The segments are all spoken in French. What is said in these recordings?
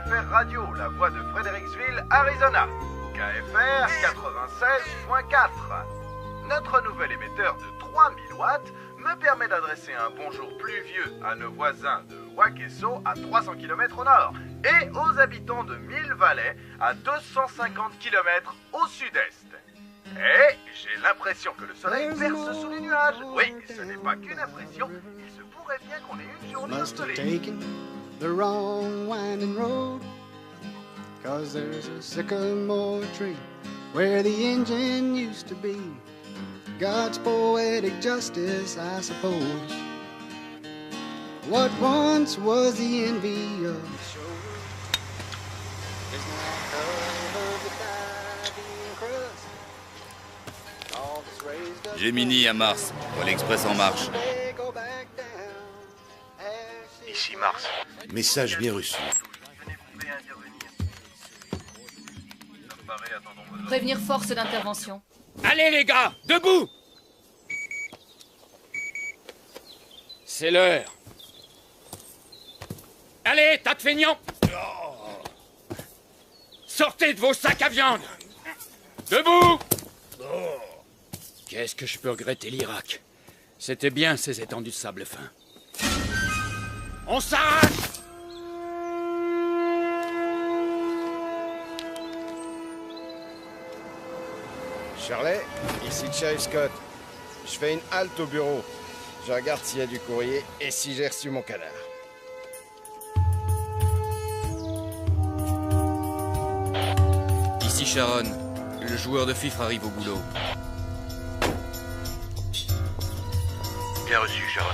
KFR Radio, la voix de Fredericksville, Arizona. KFR 96.4. Notre nouvel émetteur de 3000 watts me permet d'adresser un bonjour pluvieux à nos voisins de Wakeso à 300 km au nord et aux habitants de Mill Valley à 250 km au sud-est. Et j'ai l'impression que le soleil perce sous les nuages. Oui, ce n'est pas qu'une impression, il se pourrait bien qu'on ait une journée ensoleillée. The wrong winding road, 'cause there's a sycamore tree where the engine used to be. God's poetic justice, I suppose. What once was the envy of the show is now covered with ivy and crust. All that's raised up Gemini à Mars, Vol Express en marche. they go back down. Ici Mars. Message bien reçu. Prévenir force d'intervention. Allez les gars, debout! C'est l'heure. Allez, tas de feignants! Sortez de vos sacs à viande! Debout! Qu'est-ce que je peux regretter l'Irak? C'était bien ces étendues de sable fin. On s'arrache! Shirley, ici Sheriff Scott. Je fais une halte au bureau. Je regarde s'il y a du courrier et si j'ai reçu mon canard. Ici Sharon, le joueur de fifre arrive au boulot. Bien reçu, Sharon.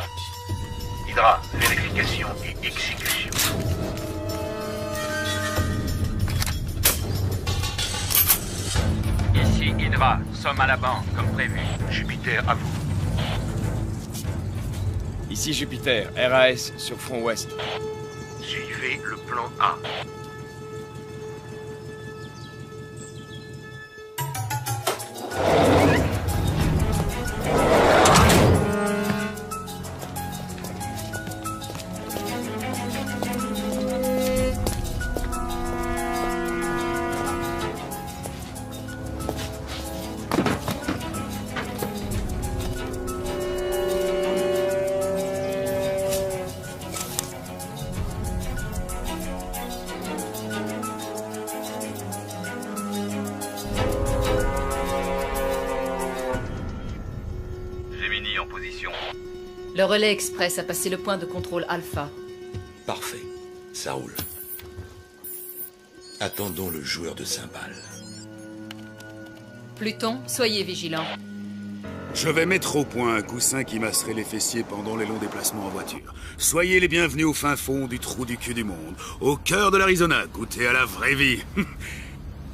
Hydra, vérification et exécution. Ici Hydra, sommes à la banque, comme prévu. Jupiter, à vous. Ici Jupiter, RAS sur front ouest. Suivez le plan A. Gemini en position. Le relais express a passé le point de contrôle Alpha. Parfait. Ça roule. Attendons le joueur de cymbales. Pluton, soyez vigilants. Je vais mettre au point un coussin qui masserait les fessiers pendant les longs déplacements en voiture. Soyez les bienvenus au fin fond du trou du cul du monde, au cœur de l'Arizona, goûtez à la vraie vie.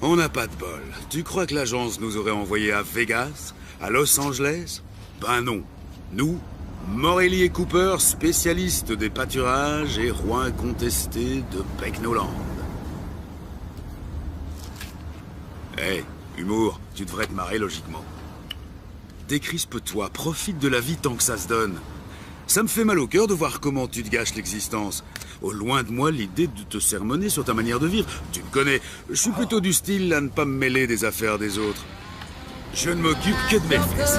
On n'a pas de bol. Tu crois que l'agence nous aurait envoyés à Vegas, à Los Angeles? Ben non. Nous, Morelli et Cooper, spécialistes des pâturages et rois incontestés de Pecknoland. Hé, humour, tu devrais te marrer logiquement. Décrispe-toi, profite de la vie tant que ça se donne. Ça me fait mal au cœur de voir comment tu te gâches l'existence. Au loin de moi l'idée de te sermonner sur ta manière de vivre. Tu me connais, je suis plutôt du style à ne pas me mêler des affaires des autres. Je ne m'occupe que de mes fesses.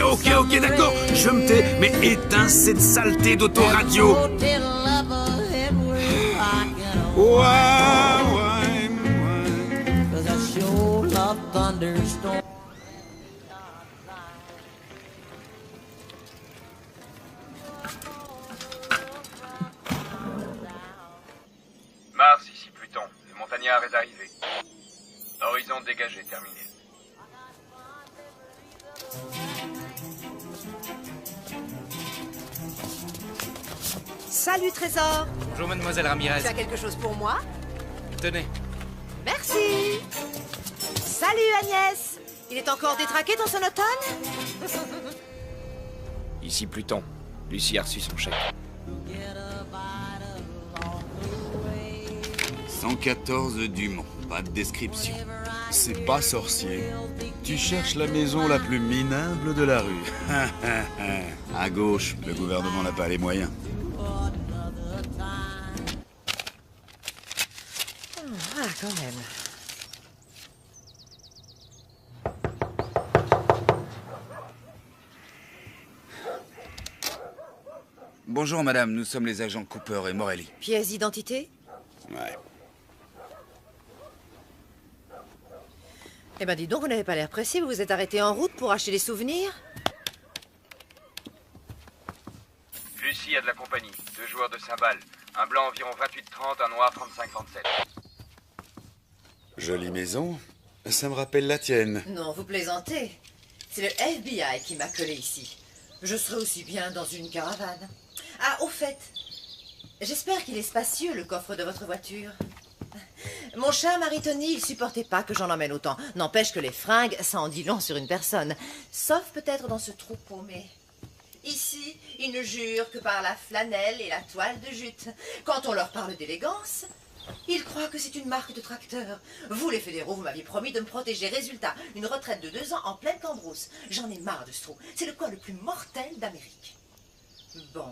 Ok, d'accord, je me tais, mais éteins cette saleté d'autoradio. Mars, ici Pluton. Le montagnard est arrivé. Horizon dégagé, terminé. Salut Trésor. Bonjour mademoiselle Ramirez. Tu as quelque chose pour moi? Tenez. Merci. Salut Agnès. Il est encore détraqué ton sonotone? Ici Pluton. Lucie a reçu son chèque. 114 Dumont, pas de description. C'est pas sorcier. Tu cherches la maison la plus minable de la rue. À gauche, le gouvernement n'a pas les moyens. Ah, quand même. Bonjour, madame. Nous sommes les agents Cooper et Morelli. Pièce d'identité? Ouais. Eh ben, dis donc, vous n'avez pas l'air pressé. Vous vous êtes arrêté en route pour acheter des souvenirs? Lucie a de la compagnie. 2 joueurs de cymbales. Un blanc environ 28-30, un noir 35-37. Jolie maison. Ça me rappelle la tienne. Non, vous plaisantez. C'est le FBI qui m'a collé ici. Je serais aussi bien dans une caravane. Ah, au fait, j'espère qu'il est spacieux, le coffre de votre voiture. Mon cher Marie-Tony, il supportait pas que j'en emmène autant. N'empêche que les fringues, ça en dit long sur une personne. Sauf peut-être dans ce trou paumé. Ici, ils ne jurent que par la flanelle et la toile de jute. Quand on leur parle d'élégance, ils croient que c'est une marque de tracteur. Vous, les fédéraux, vous m'aviez promis de me protéger. Résultat, une retraite de 2 ans en pleine cambrousse. J'en ai marre de ce trou. C'est le coin le plus mortel d'Amérique. Bon,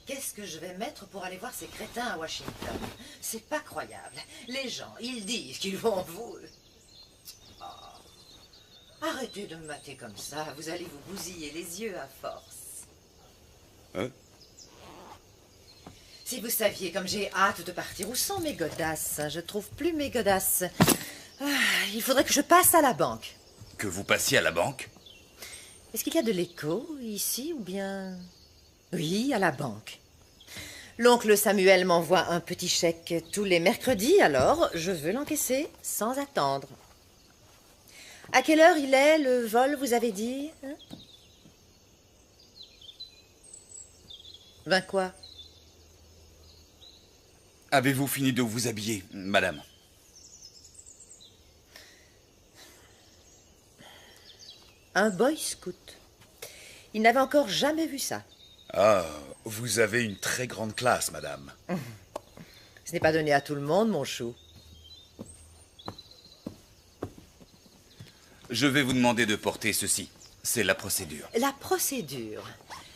qu'est-ce que je vais mettre pour aller voir ces crétins à Washington? C'est pas croyable. Les gens, ils disent qu'ils vont vous... Oh. Arrêtez de me mater comme ça. Vous allez vous bousiller les yeux à force. Hein? Si vous saviez comme j'ai hâte de partir, où sont mes godasses? Je trouve plus mes godasses. Ah, il faudrait que je passe à la banque. Que vous passiez à la banque? Est-ce qu'il y a de l'écho ici ou bien... Oui, à la banque. L'oncle Samuel m'envoie un petit chèque tous les mercredis, alors je veux l'encaisser sans attendre. À quelle heure il est, le vol, vous avez dit, hein? Ben quoi? Avez-vous fini de vous habiller, madame? Un boy scout. Il n'avait encore jamais vu ça. Ah, vous avez une très grande classe, madame. Ce n'est pas donné à tout le monde, mon chou. Je vais vous demander de porter ceci. C'est la procédure. La procédure.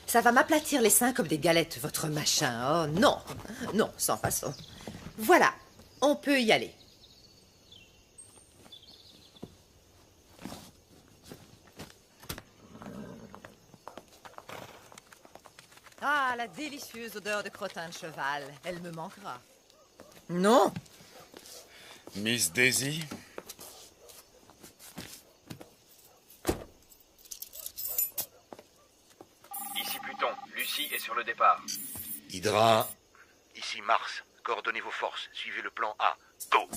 Ça va m'aplatir les seins comme des galettes, votre machin. Oh non, non, sans façon. Voilà, on peut y aller. Ah, la délicieuse odeur de crottin de cheval. Elle me manquera. Non. Miss Daisy? Ici Pluton. Lucie est sur le départ. Hydra. Ici Mars. Coordonnez vos forces. Suivez le plan A. Go!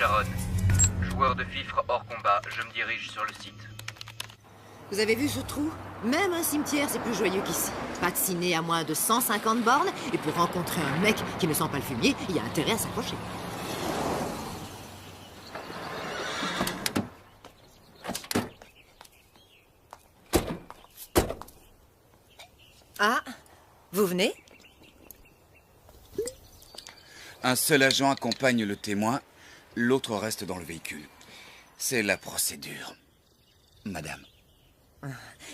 Sharon. Joueur de fifre hors combat, je me dirige sur le site. Vous avez vu ce trou? Même un cimetière, c'est plus joyeux qu'ici. Pas de ciné à moins de 150 bornes, et pour rencontrer un mec qui ne sent pas le fumier, il y a intérêt à s'approcher. Ah, vous venez? Un seul agent accompagne le témoin, l'autre reste dans le véhicule. C'est la procédure, madame.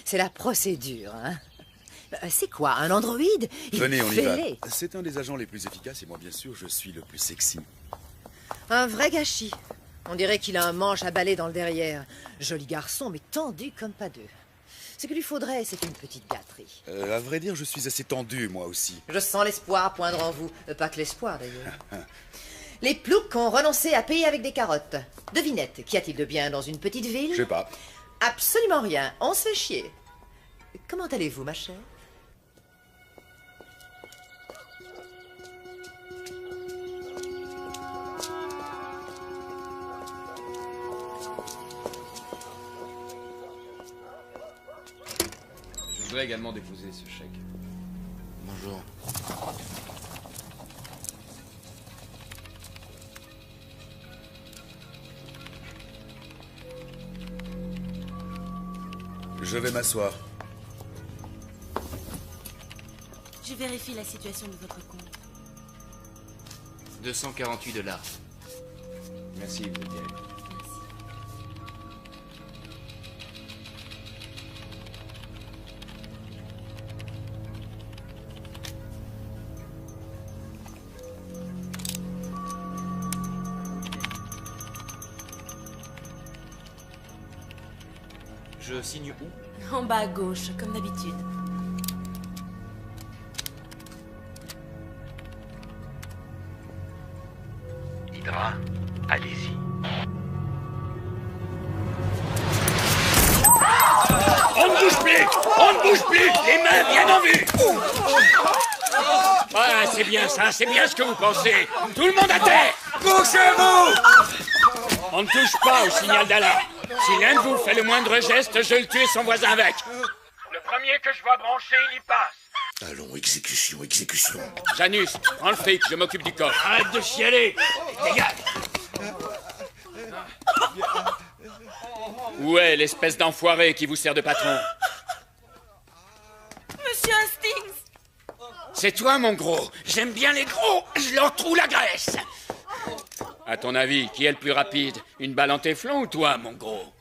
C'est la procédure, hein? C'est quoi, un androïde? Venez, on y va. C'est un des agents les plus efficaces et moi, bien sûr, je suis le plus sexy. Un vrai gâchis. On dirait qu'il a un manche à balai dans le derrière. Joli garçon, mais tendu comme pas deux. Ce qu'il lui faudrait, c'est une petite gâterie. À vrai dire, je suis assez tendu, moi aussi. Je sens l'espoir poindre en vous. Pas que l'espoir, d'ailleurs. Les ploucs ont renoncé à payer avec des carottes. Devinette, qu'y a-t-il de bien dans une petite ville? Je sais pas. Absolument rien. On se fait chier. Comment allez-vous, ma chère? Je voudrais également déposer ce chèque. Bonjour. Je vais m'asseoir. Je vérifie la situation de votre compte. $248. Merci, vous êtes bien. Je signe où? En bas à gauche, comme d'habitude. Hydra, allez-y. On ne bouge plus! On ne bouge plus! Les mains bien en vue! Ah, c'est bien ça, c'est bien ce que vous pensez. Tout le monde à terre! Bougez-vous! On ne touche pas au signal d'alarme. Si l'un de vous fait le moindre geste, je le tue et son voisin avec. Le premier que je vois brancher, il y passe. Allons, exécution, exécution. Janus, prends le fric, je m'occupe du coffre. Arrête de chialer! Dégage! Où est l'espèce d'enfoiré qui vous sert de patron? Monsieur Hastings! C'est toi, mon gros. J'aime bien les gros. Je leur trouve la graisse. À ton avis, qui est le plus rapide? Une balle en téflon ou toi, mon gros?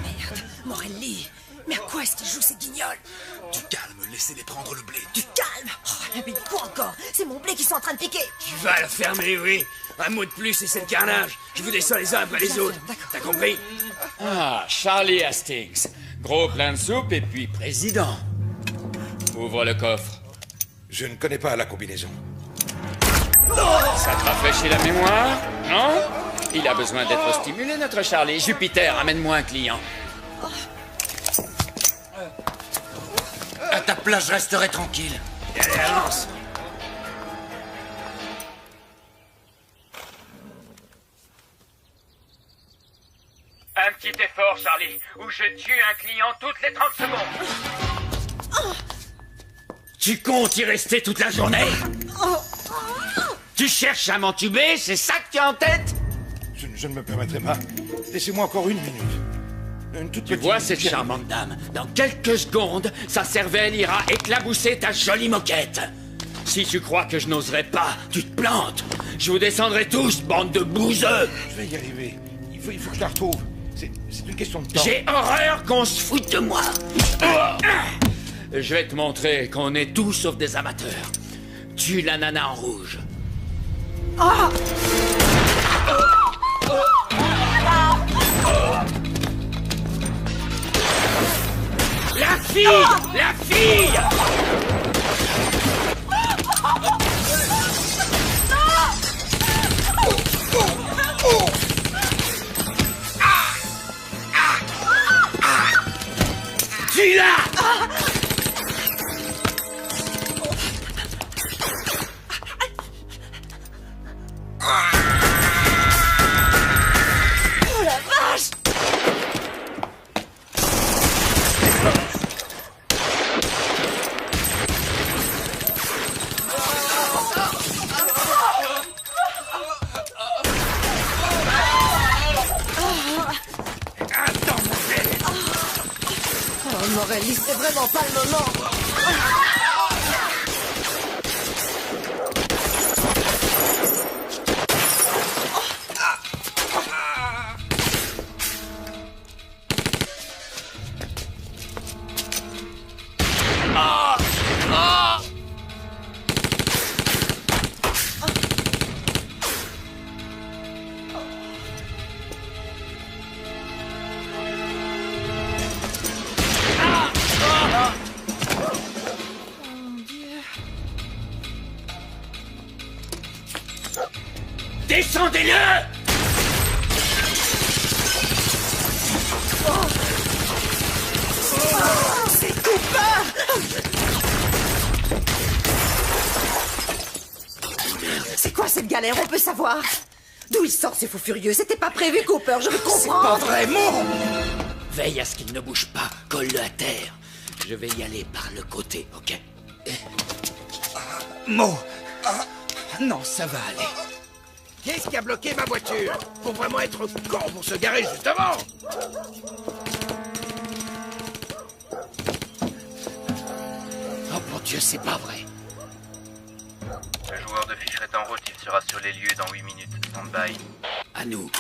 Merde, Morelli. Mais à quoi est-ce qu'il joue ces guignols? Du calme, laissez-les prendre le blé. Du calme. Oh, mais quoi encore? C'est mon blé qui sont en train de piquer. Tu vas la fermer, oui. Un mot de plus et c'est le carnage. Je vous descends les uns après les autres. T'as compris? Ah, Charlie Hastings. Gros plein de soupe et puis président. Ouvre le coffre. Je ne connais pas la combinaison. Ça te rafraîchit la mémoire? Non? Il a besoin d'être stimulé, notre Charlie. Jupiter, amène-moi un client. À ta place, je resterai tranquille. Allez, avance. Un petit effort, Charlie, ou je tue un client toutes les 30 secondes. Tu comptes y rester toute la journée? Tu cherches à m'entuber, c'est ça que tu as en tête? Je ne me permettrai pas. Laissez-moi encore une minute. Une toute Tu petite vois cette minute. charmante dame? Dans quelques secondes, sa cervelle ira éclabousser ta jolie moquette. Si tu crois que je n'oserais pas, tu te plantes. Je vous descendrai tous, bande de bouseux. Je vais y arriver. Il faut que je la retrouve. C'est une question de temps. J'ai horreur qu'on se foute de moi. Je vais te montrer qu'on est tous sauf des amateurs. Tue la nana en rouge. La fille! La fille! Tue-la! Oh la vache! Oh Morelli, c'est vraiment pas le moment. Descendez-le! C'est Cooper! C'est quoi cette galère? On peut savoir? D'où il sort ces fous furieux? C'était pas prévu, Cooper, je le comprends! Pas vraiment! Veille à ce qu'il ne bouge pas. Colle-le à terre. Je vais y aller par le côté, ok? Mo! Non, ça va aller. Qu'est-ce qui a bloqué ma voiture? Faut vraiment être con pour se garer juste devant! Oh mon Dieu, c'est pas vrai. Le joueur de ficheret est en route, il sera sur les lieux dans 8 minutes. Stand-by. À nous.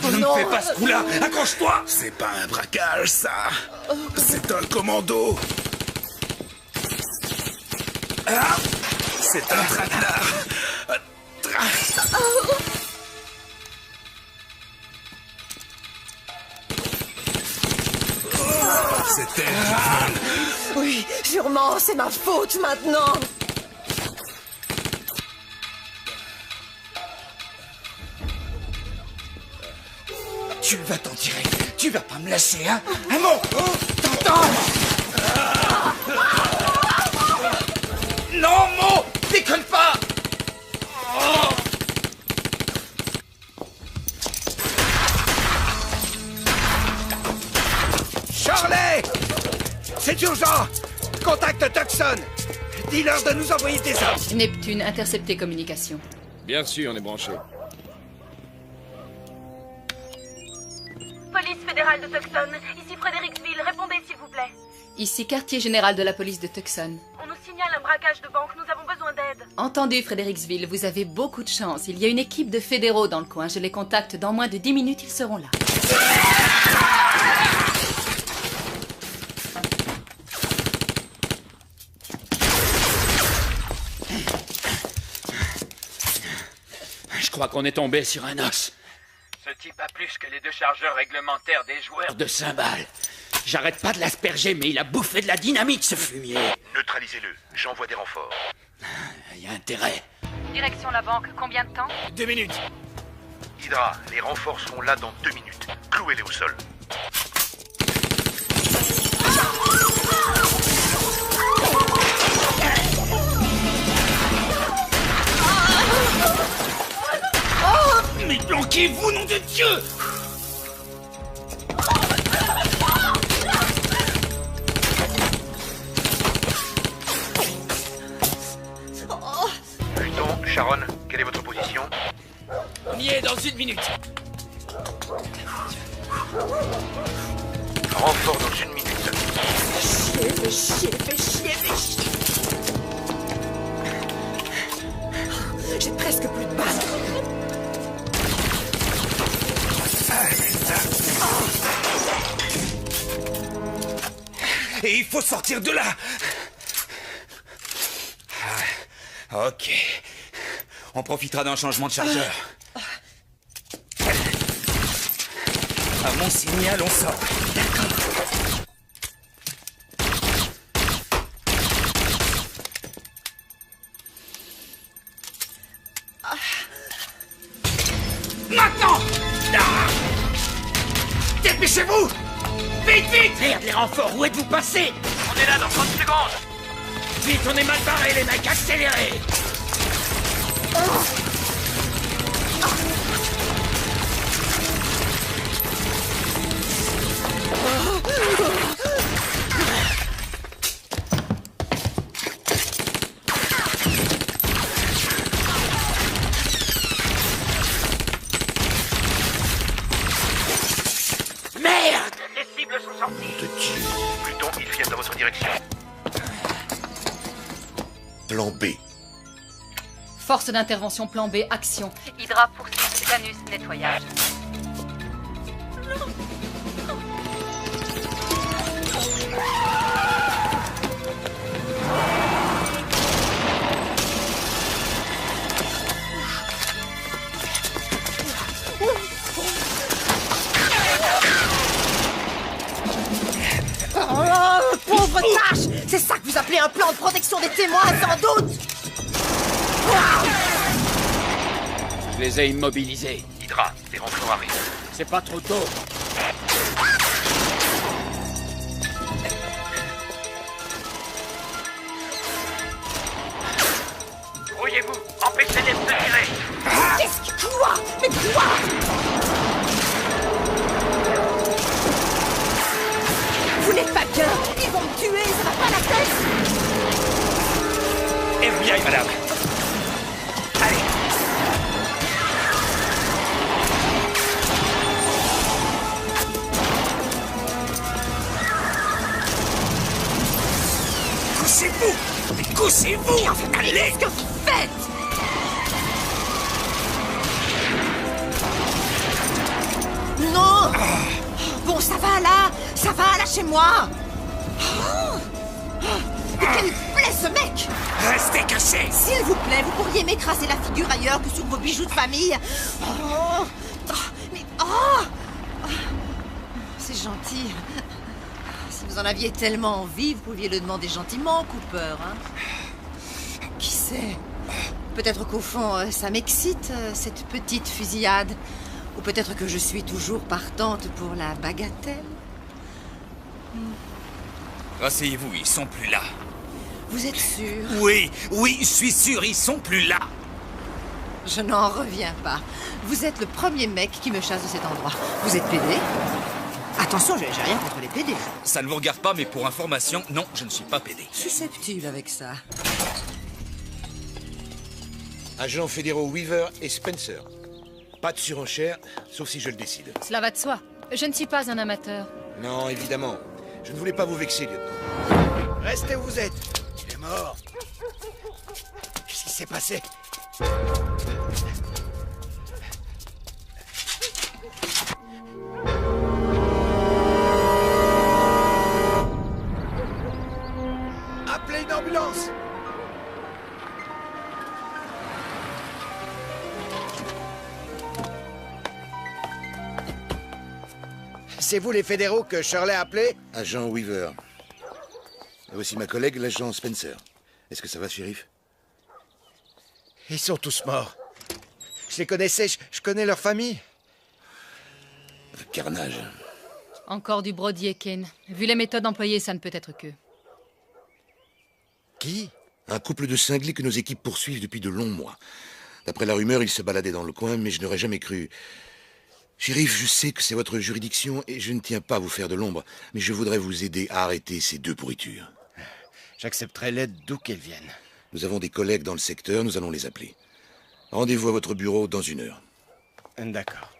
Ne me fais pas ce coup-là! Accroche-toi! C'est pas un braquage, ça! C'est un commando! Ah! C'est un traquenard! C'est elle qui vole! Oui, sûrement, c'est ma faute maintenant. Tu vas t'en tirer. Tu vas pas me lâcher, hein? Un mot! T'entends? Non, Mo! Déconne pas! Charlie! C'est urgent! Contacte Tucson! Dis-leur de nous envoyer des hommes! Neptune, interceptez communication. Bien sûr, on est branché. Police fédérale de Tucson, ici Fredericksville, répondez s'il vous plaît. Ici quartier général de la police de Tucson. On nous signale un braquage de banque, nous avons besoin d'aide. Entendu, Fredericksville, vous avez beaucoup de chance. Il y a une équipe de fédéraux dans le coin. Je les contacte dans moins de 10 minutes, ils seront là. Je crois qu'on est tombé sur un os. Ce type a plus que les 2 chargeurs réglementaires des joueurs De cymbales. J'arrête pas de l'asperger, mais il a bouffé de la dynamite, ce fumier. Neutralisez-le. J'envoie des renforts. Il y a intérêt. Direction la banque, combien de temps? 2 minutes. Hydra, les renforts seront là dans 2 minutes. Clouez-les au sol. Mais planquez-vous, nom de Dieu! Pluton, Sharon, quelle est votre position? On y est dans 1 minute. Renfort dans 1 minute. Fais chier. J'ai presque plus de balles. Et il faut sortir de là! Ah, ok. On profitera d'un changement de chargeur. À mon signal, on sort. D'accord. Maintenant! Dépêchez-vous! Vite, vite! Merde, les renforts, où êtes-vous passés? On est là dans 30 secondes! Vite, on est mal barrés, les mecs, accélérez! Merde! Les cibles sont sorties! Pluton, ils viennent dans votre direction. Plan B. Force d'intervention plan B, action. Hydra poursuit, Janus, nettoyage. Oh, pauvre tâche! C'est ça que vous appelez un plan de protection des témoins, sans doute! Je les ai immobilisés. Hydra, les renforts arrivent. C'est pas trop tôt. Brouillez-vous! Empêchez-les de se tirer! Qu'est-ce que... Quoi? Mais quoi? FBI, madame. Allez. Couchez-vous! Couchez-vous! Allez! Qu'est-ce que vous faites? Non! Bon, ça va là! Ça va, lâchez-moi! Mais quel plaît ce mec! Restez cachés! S'il vous plaît, vous pourriez m'écraser la figure ailleurs que sur vos bijoux de famille. Oh, mais c'est gentil. Si vous en aviez tellement envie, vous pouviez le demander gentiment, Cooper. Hein? Qui sait? Peut-être qu'au fond, ça m'excite, cette petite fusillade. Ou peut-être que je suis toujours partante pour la bagatelle. Rasseyez-vous, ils sont plus là. Vous êtes sûr? Oui, je suis sûr, ils sont plus là. Je n'en reviens pas. Vous êtes le premier mec qui me chasse de cet endroit. Vous êtes PD? Attention, j'ai rien contre les PD. Ça ne vous regarde pas, mais pour information, non, je ne suis pas PD. Susceptible avec ça. Agents fédéraux Weaver et Spencer. Pas de surenchère, sauf si je le décide. Cela va de soi. Je ne suis pas un amateur. Non, évidemment. Je ne voulais pas vous vexer, lieutenant. Restez où vous êtes. Il est mort. Qu'est-ce qui s'est passé? Appelez une ambulance. C'est vous les fédéraux que Shirley a appelés? Agent Weaver. Voici ma collègue, l'agent Spencer. Est-ce que ça va, shérif? Ils sont tous morts. Je les connaissais, je connais leur famille. Carnage. Encore du brodier, Ken. Vu les méthodes employées, ça ne peut être que. Qui? Un couple de cinglés que nos équipes poursuivent depuis de longs mois. D'après la rumeur, ils se baladaient dans le coin, mais je n'aurais jamais cru. Shérif, je sais que c'est votre juridiction et je ne tiens pas à vous faire de l'ombre, mais je voudrais vous aider à arrêter ces deux pourritures. J'accepterai l'aide d'où qu'elles viennent. Nous avons des collègues dans le secteur, nous allons les appeler. Rendez-vous à votre bureau dans 1 heure. D'accord.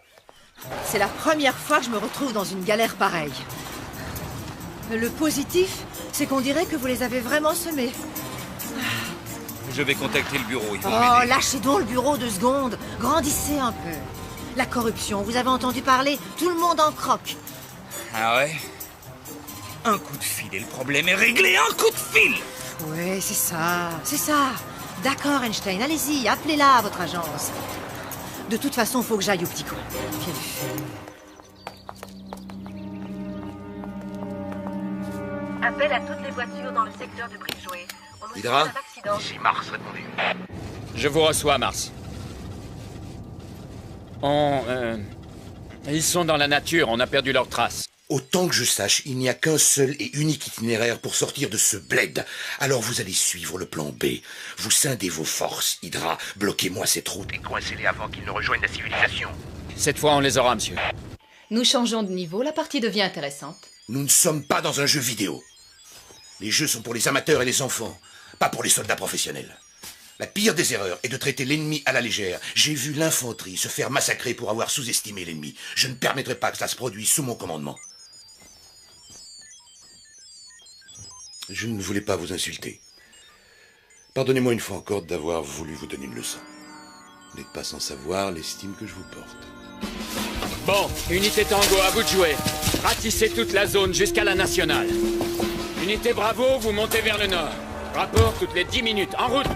C'est la première fois que je me retrouve dans une galère pareille. Le positif, c'est qu'on dirait que vous les avez vraiment semés. Je vais contacter le bureau, ils vont Oh, m'aider. lâchez donc le bureau 2 secondes. Grandissez un peu. La corruption, vous avez entendu parler? Tout le monde en croque. Ah ouais? Un coup de fil et le problème est réglé, un coup de fil! Oui, c'est ça, c'est ça. D'accord, Einstein, allez-y, appelez-la à votre agence. De toute façon, faut que j'aille au petit coin. Quelle fille. Appel à toutes les voitures dans le secteur de Bridgeway. On nous Hydra? signale un accident. Ici Mars, répondez. Je vous reçois, Mars. Ils sont dans la nature, on a perdu leurs traces. Autant que je sache, il n'y a qu'un seul et unique itinéraire pour sortir de ce bled. Alors vous allez suivre le plan B. Vous scindez vos forces, Hydra. Bloquez-moi cette route et coincez-les avant qu'ils ne rejoignent la civilisation. Cette fois, on les aura, monsieur. Nous changeons de niveau, la partie devient intéressante. Nous ne sommes pas dans un jeu vidéo. Les jeux sont pour les amateurs et les enfants, pas pour les soldats professionnels. La pire des erreurs est de traiter l'ennemi à la légère. J'ai vu l'infanterie se faire massacrer pour avoir sous-estimé l'ennemi. Je ne permettrai pas que ça se produise sous mon commandement. Je ne voulais pas vous insulter. Pardonnez-moi une fois encore d'avoir voulu vous donner une leçon. Vous n'êtes pas sans savoir l'estime que je vous porte. Bon, unité Tango, à vous de jouer. Ratissez toute la zone jusqu'à la nationale. Unité Bravo, vous montez vers le nord. Rapport toutes les 10 minutes. En route!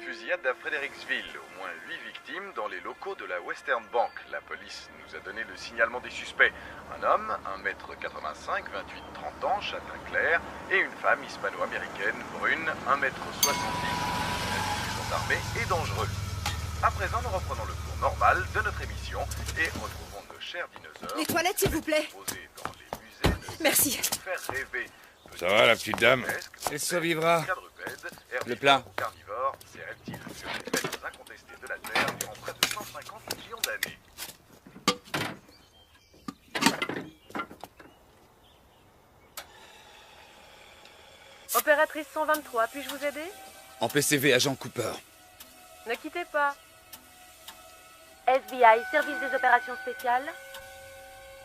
Fusillade à Fredericksville. Au moins 8 victimes dans les locaux de la Western Bank. La police nous a donné le signalement des suspects. Un homme, 1m85, 28-30 ans, châtain clair, et une femme hispano-américaine, brune, 1m70, armés et dangereux. À présent, nous reprenons le cours normal de notre émission et retrouvons nos chers dinosaures. Les toilettes, s'il vous plaît. Dans les musées de Merci. faire rêver. Ça va, la petite dame? Elle survivra. Le plat. Carnivores, ces reptiles Matrice 123, puis-je vous aider? En PCV, agent Cooper. Ne quittez pas. FBI, service des opérations spéciales.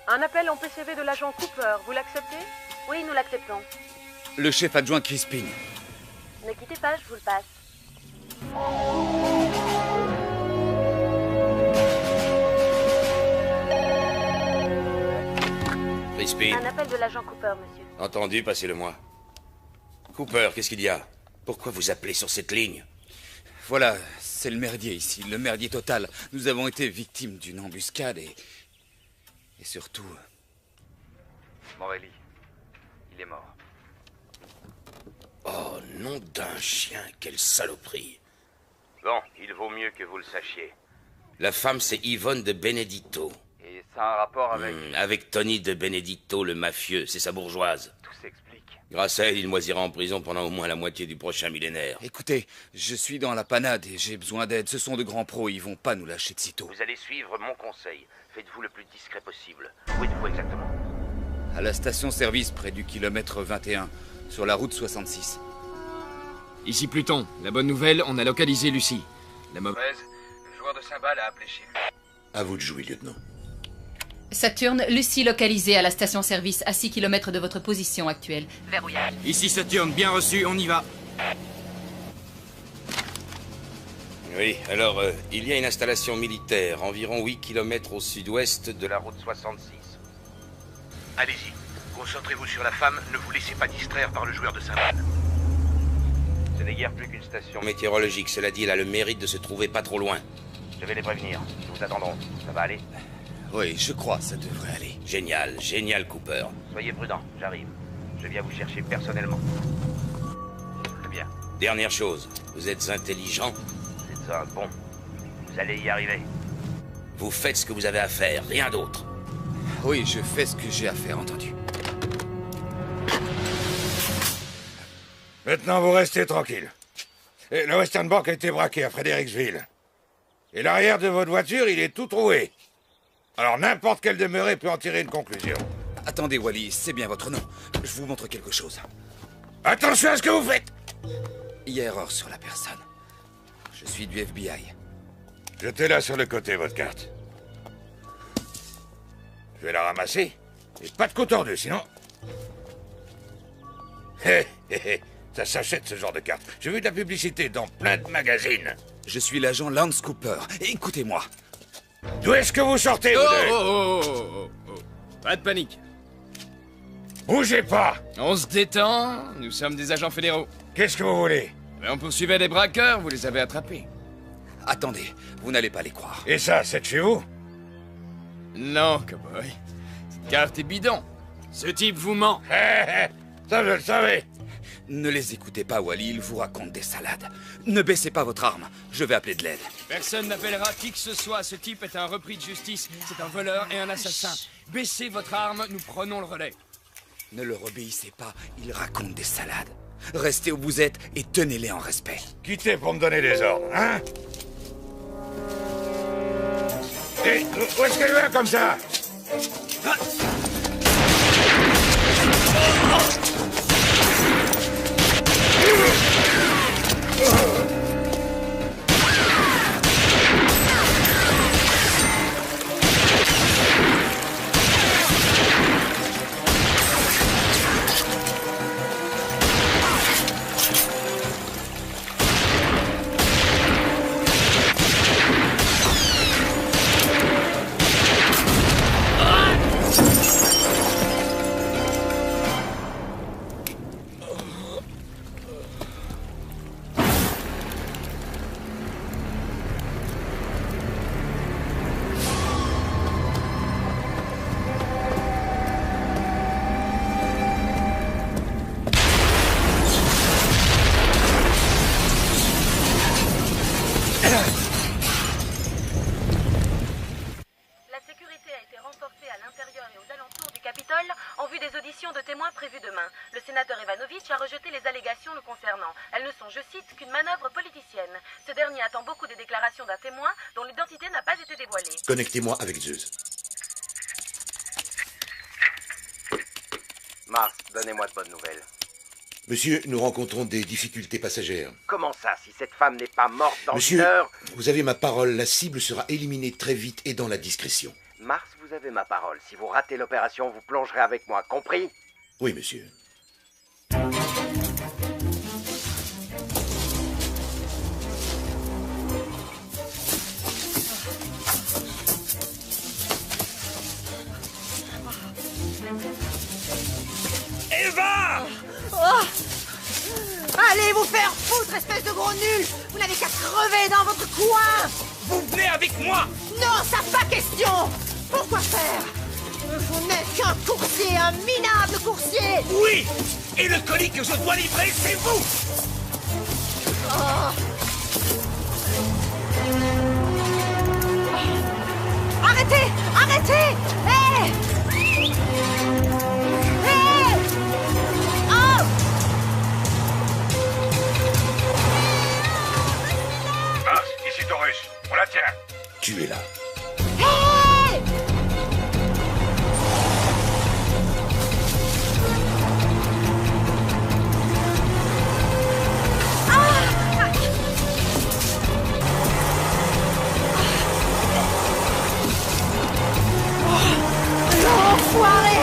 Un appel en PCV de l'agent Cooper, vous l'acceptez? Oui, nous l'acceptons. Le chef adjoint Crispin. Ne quittez pas, je vous le passe. Crispin. Un appel de l'agent Cooper, monsieur. Entendu, passez-le-moi. Cooper, qu'est-ce qu'il y a? Pourquoi vous appelez sur cette ligne? Voilà, c'est le merdier ici, le merdier total. Nous avons été victimes d'une embuscade et surtout... Morelli, il est mort. Oh, nom d'un chien, quelle saloperie. Bon, il vaut mieux que vous le sachiez. La femme, c'est Yvonne de Benedetto. Et ça a un rapport avec... Avec Tony de Benedetto, le mafieux, c'est sa bourgeoise. Tout s'explique. Grâce à elle, il moisira en prison pendant au moins la moitié du prochain millénaire. Écoutez, je suis dans la panade et j'ai besoin d'aide. Ce sont de grands pros, ils vont pas nous lâcher de sitôt. Vous allez suivre mon conseil. Faites-vous le plus discret possible. Où êtes-vous exactement? À la station-service, près du kilomètre 21, sur la route 66. Ici Pluton. La bonne nouvelle, on a localisé Lucie. La mauvaise, le joueur de cymbales a appelé chez lui. À vous de jouer, lieutenant. Saturne, Lucie localisée à la station-service à 6 km de votre position actuelle. Verrouillage. Ici Saturne, bien reçu, on y va. Oui, alors, il y a une installation militaire, environ 8 km au sud-ouest de la route 66. Allez-y, concentrez-vous sur la femme, ne vous laissez pas distraire par le joueur de cymbales. Ce n'est guère plus qu'une station Météorologique, cela dit, elle a le mérite de se trouver pas trop loin. Je vais les prévenir. Nous vous attendrons. Ça va aller? Oui, je crois, ça devrait aller. Génial, génial, Cooper. Soyez prudent, j'arrive. Je viens vous chercher personnellement. Très bien. Dernière chose, vous êtes intelligent. Vous êtes un bon. Vous allez y arriver. Vous faites ce que vous avez à faire, rien d'autre. Oui, je fais ce que j'ai à faire, entendu. Maintenant, vous restez tranquille. Et le Western Bank a été braqué à Fredericksville. Et l'arrière de votre voiture, il est tout troué. Alors n'importe quelle demeurée peut en tirer une conclusion. Attendez, Wally, c'est bien votre nom. Je vous montre quelque chose. Attention à ce que vous faites! Il y a erreur sur la personne. Je suis du FBI. Jetez-la sur le côté, votre carte. Je vais la ramasser. Et pas de coup tordu, sinon... Hé, hé, hé. Ça s'achète, ce genre de carte. J'ai vu de la publicité dans plein de magazines. Je suis l'agent Lance Cooper. Écoutez-moi. D'où est-ce que vous sortez, vous deux? Oh. Pas de panique. Bougez pas! On se détend, nous sommes des agents fédéraux. Qu'est-ce que vous voulez? On poursuivait des braqueurs, vous les avez attrapés. Attendez, vous n'allez pas les croire. Et ça, c'est de chez vous? Non, cowboy. Cette carte est bidon. Ce type vous ment. Ça, je le savais. Ne les écoutez pas, Wally, ils vous racontent des salades. Ne baissez pas votre arme, je vais appeler de l'aide. Personne n'appellera qui que ce soit, ce type est un repris de justice. C'est un voleur et un assassin. Baissez votre arme, nous prenons le relais. Ne leur obéissez pas, ils racontent des salades. Restez où vous êtes et tenez-les en respect. Quittez pour me donner des ordres, hein? Et où est-ce qu'elle va comme ça? de témoins prévue demain. Le sénateur Ivanovitch a rejeté les allégations le concernant. Elles ne sont, je cite, qu'une manœuvre politicienne. Ce dernier attend beaucoup des déclarations d'un témoin dont l'identité n'a pas été dévoilée. Connectez-moi avec Zeus. Mars, donnez-moi de bonnes nouvelles. Monsieur, nous rencontrons des difficultés passagères. Comment ça, si cette femme n'est pas morte dans Monsieur, une heure? vous avez ma parole, la cible sera éliminée très vite et dans la discrétion. Mars, vous avez ma parole. Si vous ratez l'opération, vous plongerez avec moi, compris? Oui, monsieur. Eva! Oh! Allez vous faire foutre, espèce de gros nul! Vous n'avez qu'à crever dans votre coin! Vous venez avec moi! Non, ça pas question! Pourquoi faire? Vous n'êtes qu'un coursier, un minable coursier! Oui! Et le colis que je dois livrer, c'est vous! Oh. Arrêtez! Arrêtez! Hé! Hé! Oh! Mars, ici Taurus. On la tient. Tu es là. Hé! L'enfoiré!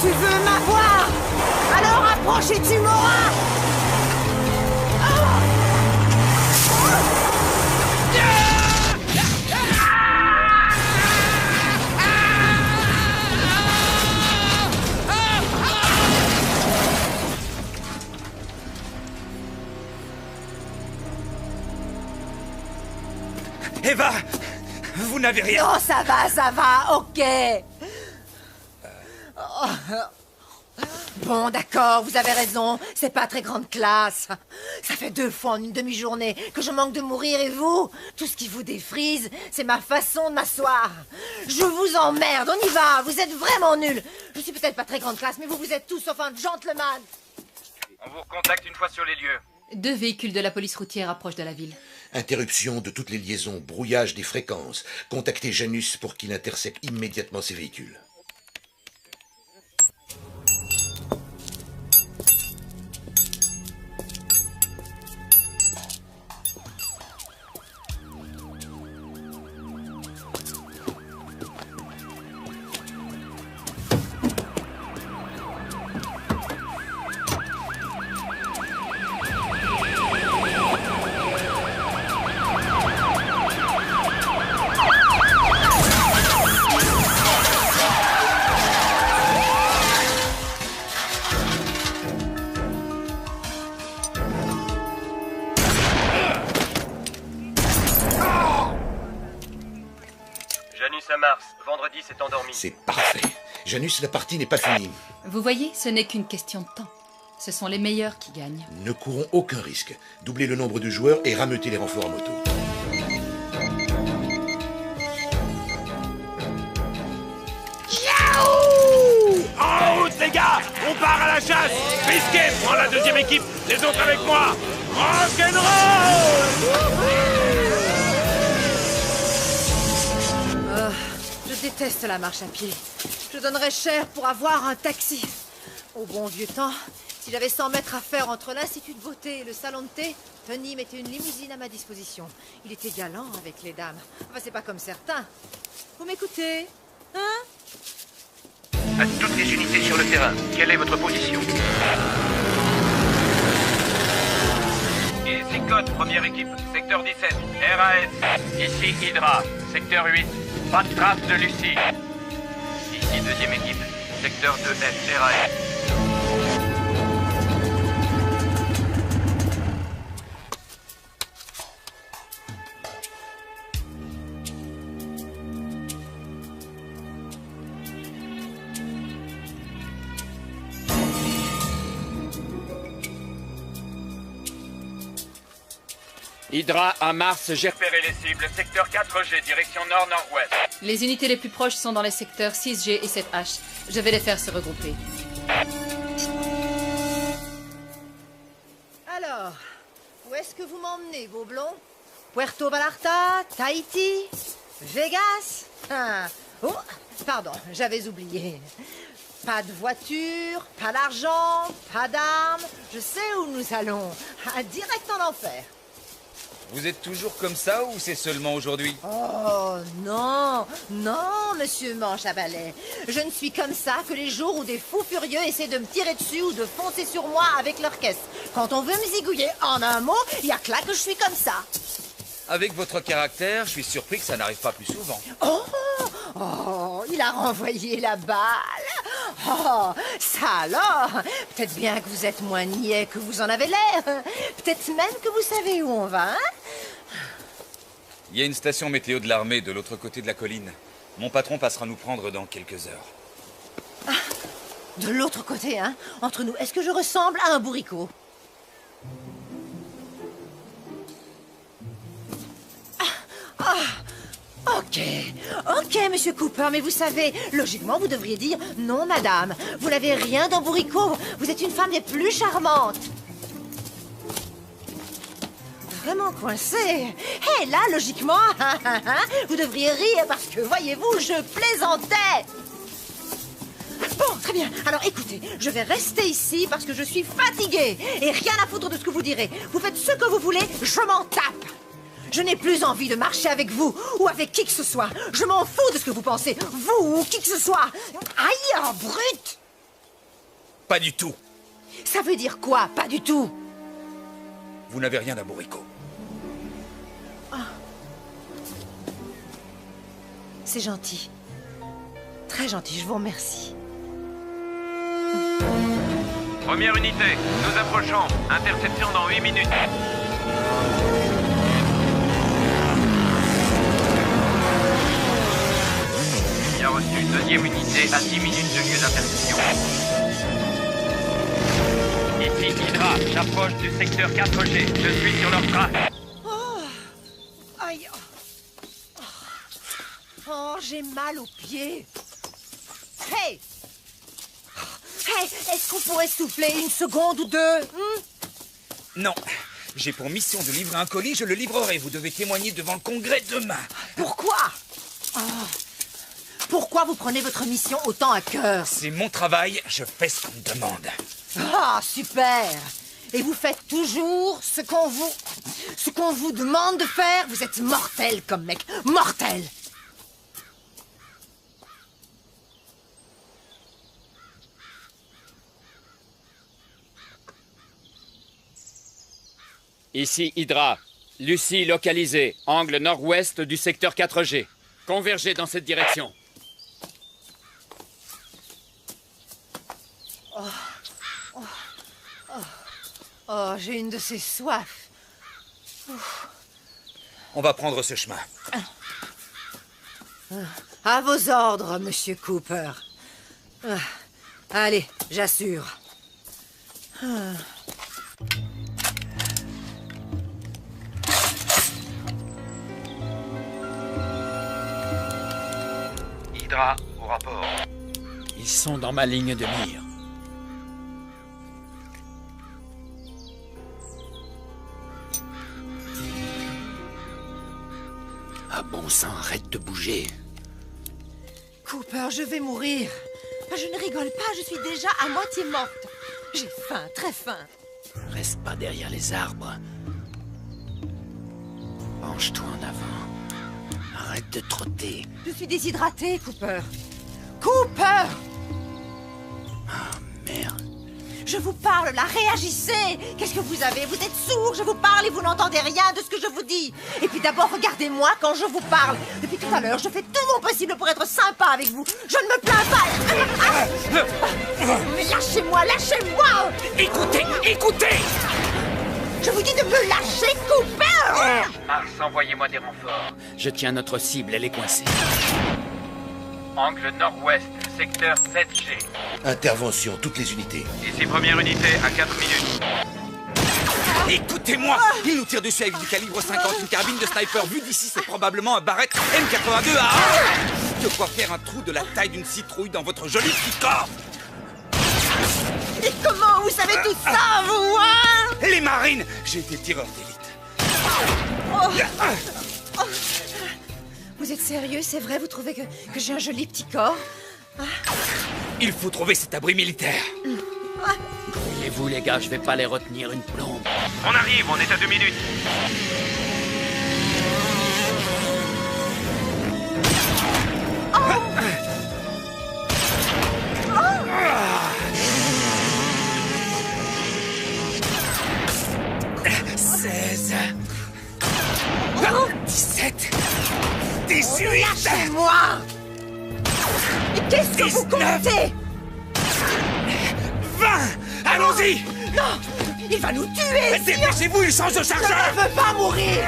Tu veux m'avoir? Alors approche et tu m'auras! Eva! Vous n'avez rien! Non, ça va, ok! Bon, d'accord, vous avez raison, c'est pas très grande classe. Ça fait 2 fois en une demi-journée que je manque de mourir et vous, tout ce qui vous défrise, c'est ma façon de m'asseoir. Je vous emmerde, on y va, vous êtes vraiment nuls. Je suis peut-être pas très grande classe, mais vous êtes tous sauf un gentleman. On vous recontacte une fois sur les lieux. 2 véhicules de la police routière approchent de la ville. Interruption de toutes les liaisons, brouillage des fréquences. Contactez Janus pour qu'il intercepte immédiatement ces véhicules. Janus à Mars, vendredi s'est endormi. C'est parfait. Janus, la partie n'est pas finie. Vous voyez, ce n'est qu'une question de temps. Ce sont les meilleurs qui gagnent. Ne courons aucun risque. Doublez le nombre de joueurs et rameutez les renforts en moto. En route, les gars! On part à la chasse! Biscuit, prends la 2e équipe! Les autres avec moi! Rock'n'roll! Je déteste la marche à pied. Je donnerais cher pour avoir un taxi. Au bon vieux temps, si j'avais 100 mètres à faire entre l'Institut de beauté et le salon de thé, Tony mettait une limousine à ma disposition. Il était galant avec les dames. Enfin, c'est pas comme certains. Vous m'écoutez? Hein? À toutes les unités sur le terrain, quelle est votre position? Ici Code, première équipe, secteur 17, RAS. Ici Hydra, secteur 8, pas de trace de Lucie. Ici deuxième équipe, secteur 2F, RAS. Hydra à Mars, j'ai repéré les cibles. Secteur 4G, direction nord-nord-ouest. Les unités les plus proches sont dans les secteurs 6G et 7H. Je vais les faire se regrouper. Alors, où est-ce que vous m'emmenez, Gobelin? Puerto Vallarta? Tahiti? Vegas? Oh, pardon, j'avais oublié. Pas de voiture, pas d'argent, pas d'armes. Je sais où nous allons. Direct en enfer. Vous êtes toujours comme ça ou c'est seulement aujourd'hui? Oh, non, non, monsieur Manche à balai. Je ne suis comme ça que les jours où des fous furieux essaient de me tirer dessus ou de foncer sur moi avec leur caisse. Quand on veut me zigouiller en un mot, il y a que là que je suis comme ça. Avec votre caractère, je suis surpris que ça n'arrive pas plus souvent. Oh, il a renvoyé la balle. Oh, ça alors. Peut-être bien que vous êtes moins niais que vous en avez l'air. Peut-être même que vous savez où on va, hein? Il y a une station météo de l'armée de l'autre côté de la colline. Mon patron passera nous prendre dans quelques heures. De l'autre côté, hein? Entre nous, est-ce que je ressemble à un bourricot? Ok, monsieur Cooper, mais vous savez, logiquement, vous devriez dire « Non, madame, vous n'avez rien d'un bourricot, vous êtes une femme des plus charmantes !» Vraiment coincé. Hé, là, logiquement, vous devriez rire parce que, voyez-vous, je plaisantais. Bon, très bien. Alors, écoutez, je vais rester ici parce que je suis fatiguée et rien à foutre de ce que vous direz. Vous faites ce que vous voulez, je m'en tape. Je n'ai plus envie de marcher avec vous ou avec qui que ce soit. Je m'en fous de ce que vous pensez, vous ou qui que ce soit. Aïe, oh, brute! Pas du tout. Ça veut dire quoi, pas du tout? Vous n'avez rien d'un bourricot. C'est gentil. Très gentil, je vous remercie. Première unité, nous approchons. Interception dans 8 minutes. Bien reçu. Deuxième unité à 10 minutes de lieu d'interception. Ici Hydra, j'approche du secteur 4G. Je suis sur leur trace. Aïe. Oh, j'ai mal aux pieds. Hey! Hey, est-ce qu'on pourrait souffler une seconde ou deux? Non. J'ai pour mission de livrer un colis, je le livrerai. Vous devez témoigner devant le Congrès demain. Pourquoi? Pourquoi vous prenez votre mission autant à cœur? C'est mon travail, je fais ce qu'on me demande. Ah, super! Et vous faites toujours ce qu'on vous demande de faire? Vous êtes mortel comme mec, mortel! Ici Hydra. Lucie localisée. Angle nord-ouest du secteur 4G. Convergez dans cette direction. Oh, j'ai une de ces soifs. On va prendre ce chemin. À vos ordres, monsieur Cooper. Allez, j'assure. Hydra, au rapport. Ils sont dans ma ligne de mire. Ah bon sang, arrête de bouger. Cooper, je vais mourir. Je ne rigole pas, je suis déjà à moitié morte. J'ai faim, très faim. Reste pas derrière les arbres. Penche-toi en avant. Arrête de trotter. Je suis déshydratée, Cooper. Cooper! Ah, merde. Je vous parle, là, réagissez! Qu'est-ce que vous avez? Vous êtes sourd, je vous parle et vous n'entendez rien de ce que je vous dis. Et puis d'abord, regardez-moi quand je vous parle. Depuis tout à l'heure, je fais tout mon possible pour être sympa avec vous. Je ne me plains pas. Mais lâchez-moi, lâchez-moi! Écoutez, écoutez! Je vous dis de me lâcher, Cooper! Mars, envoyez-moi des renforts. Je tiens notre cible, elle est coincée. Angle nord-ouest, secteur 7G. Intervention, toutes les unités. Ici première unité à 4 minutes. Écoutez-moi! Il nous tire dessus avec du calibre 50, une carabine de sniper. Vu d'ici, c'est probablement un Barrett M82 à de quoi faire un trou de la taille d'une citrouille dans votre joli petit corps. Et comment vous savez tout ça, vous, hein? Les marines! J'ai été tireur d'élite. Vous êtes sérieux, c'est vrai? Vous trouvez que j'ai un joli petit corps? Il faut trouver cet abri militaire. Voyez-vous, les gars, je vais pas les retenir une plombe. On arrive, on est à 2 minutes. Seize. 17. 18. Lâchez-moi! Mais qu'est-ce que vous comptez? 20. Allons-y! Non! Il va nous tuer! Dépêchez-vous, il change de chargeur! Je ne veux pas mourir!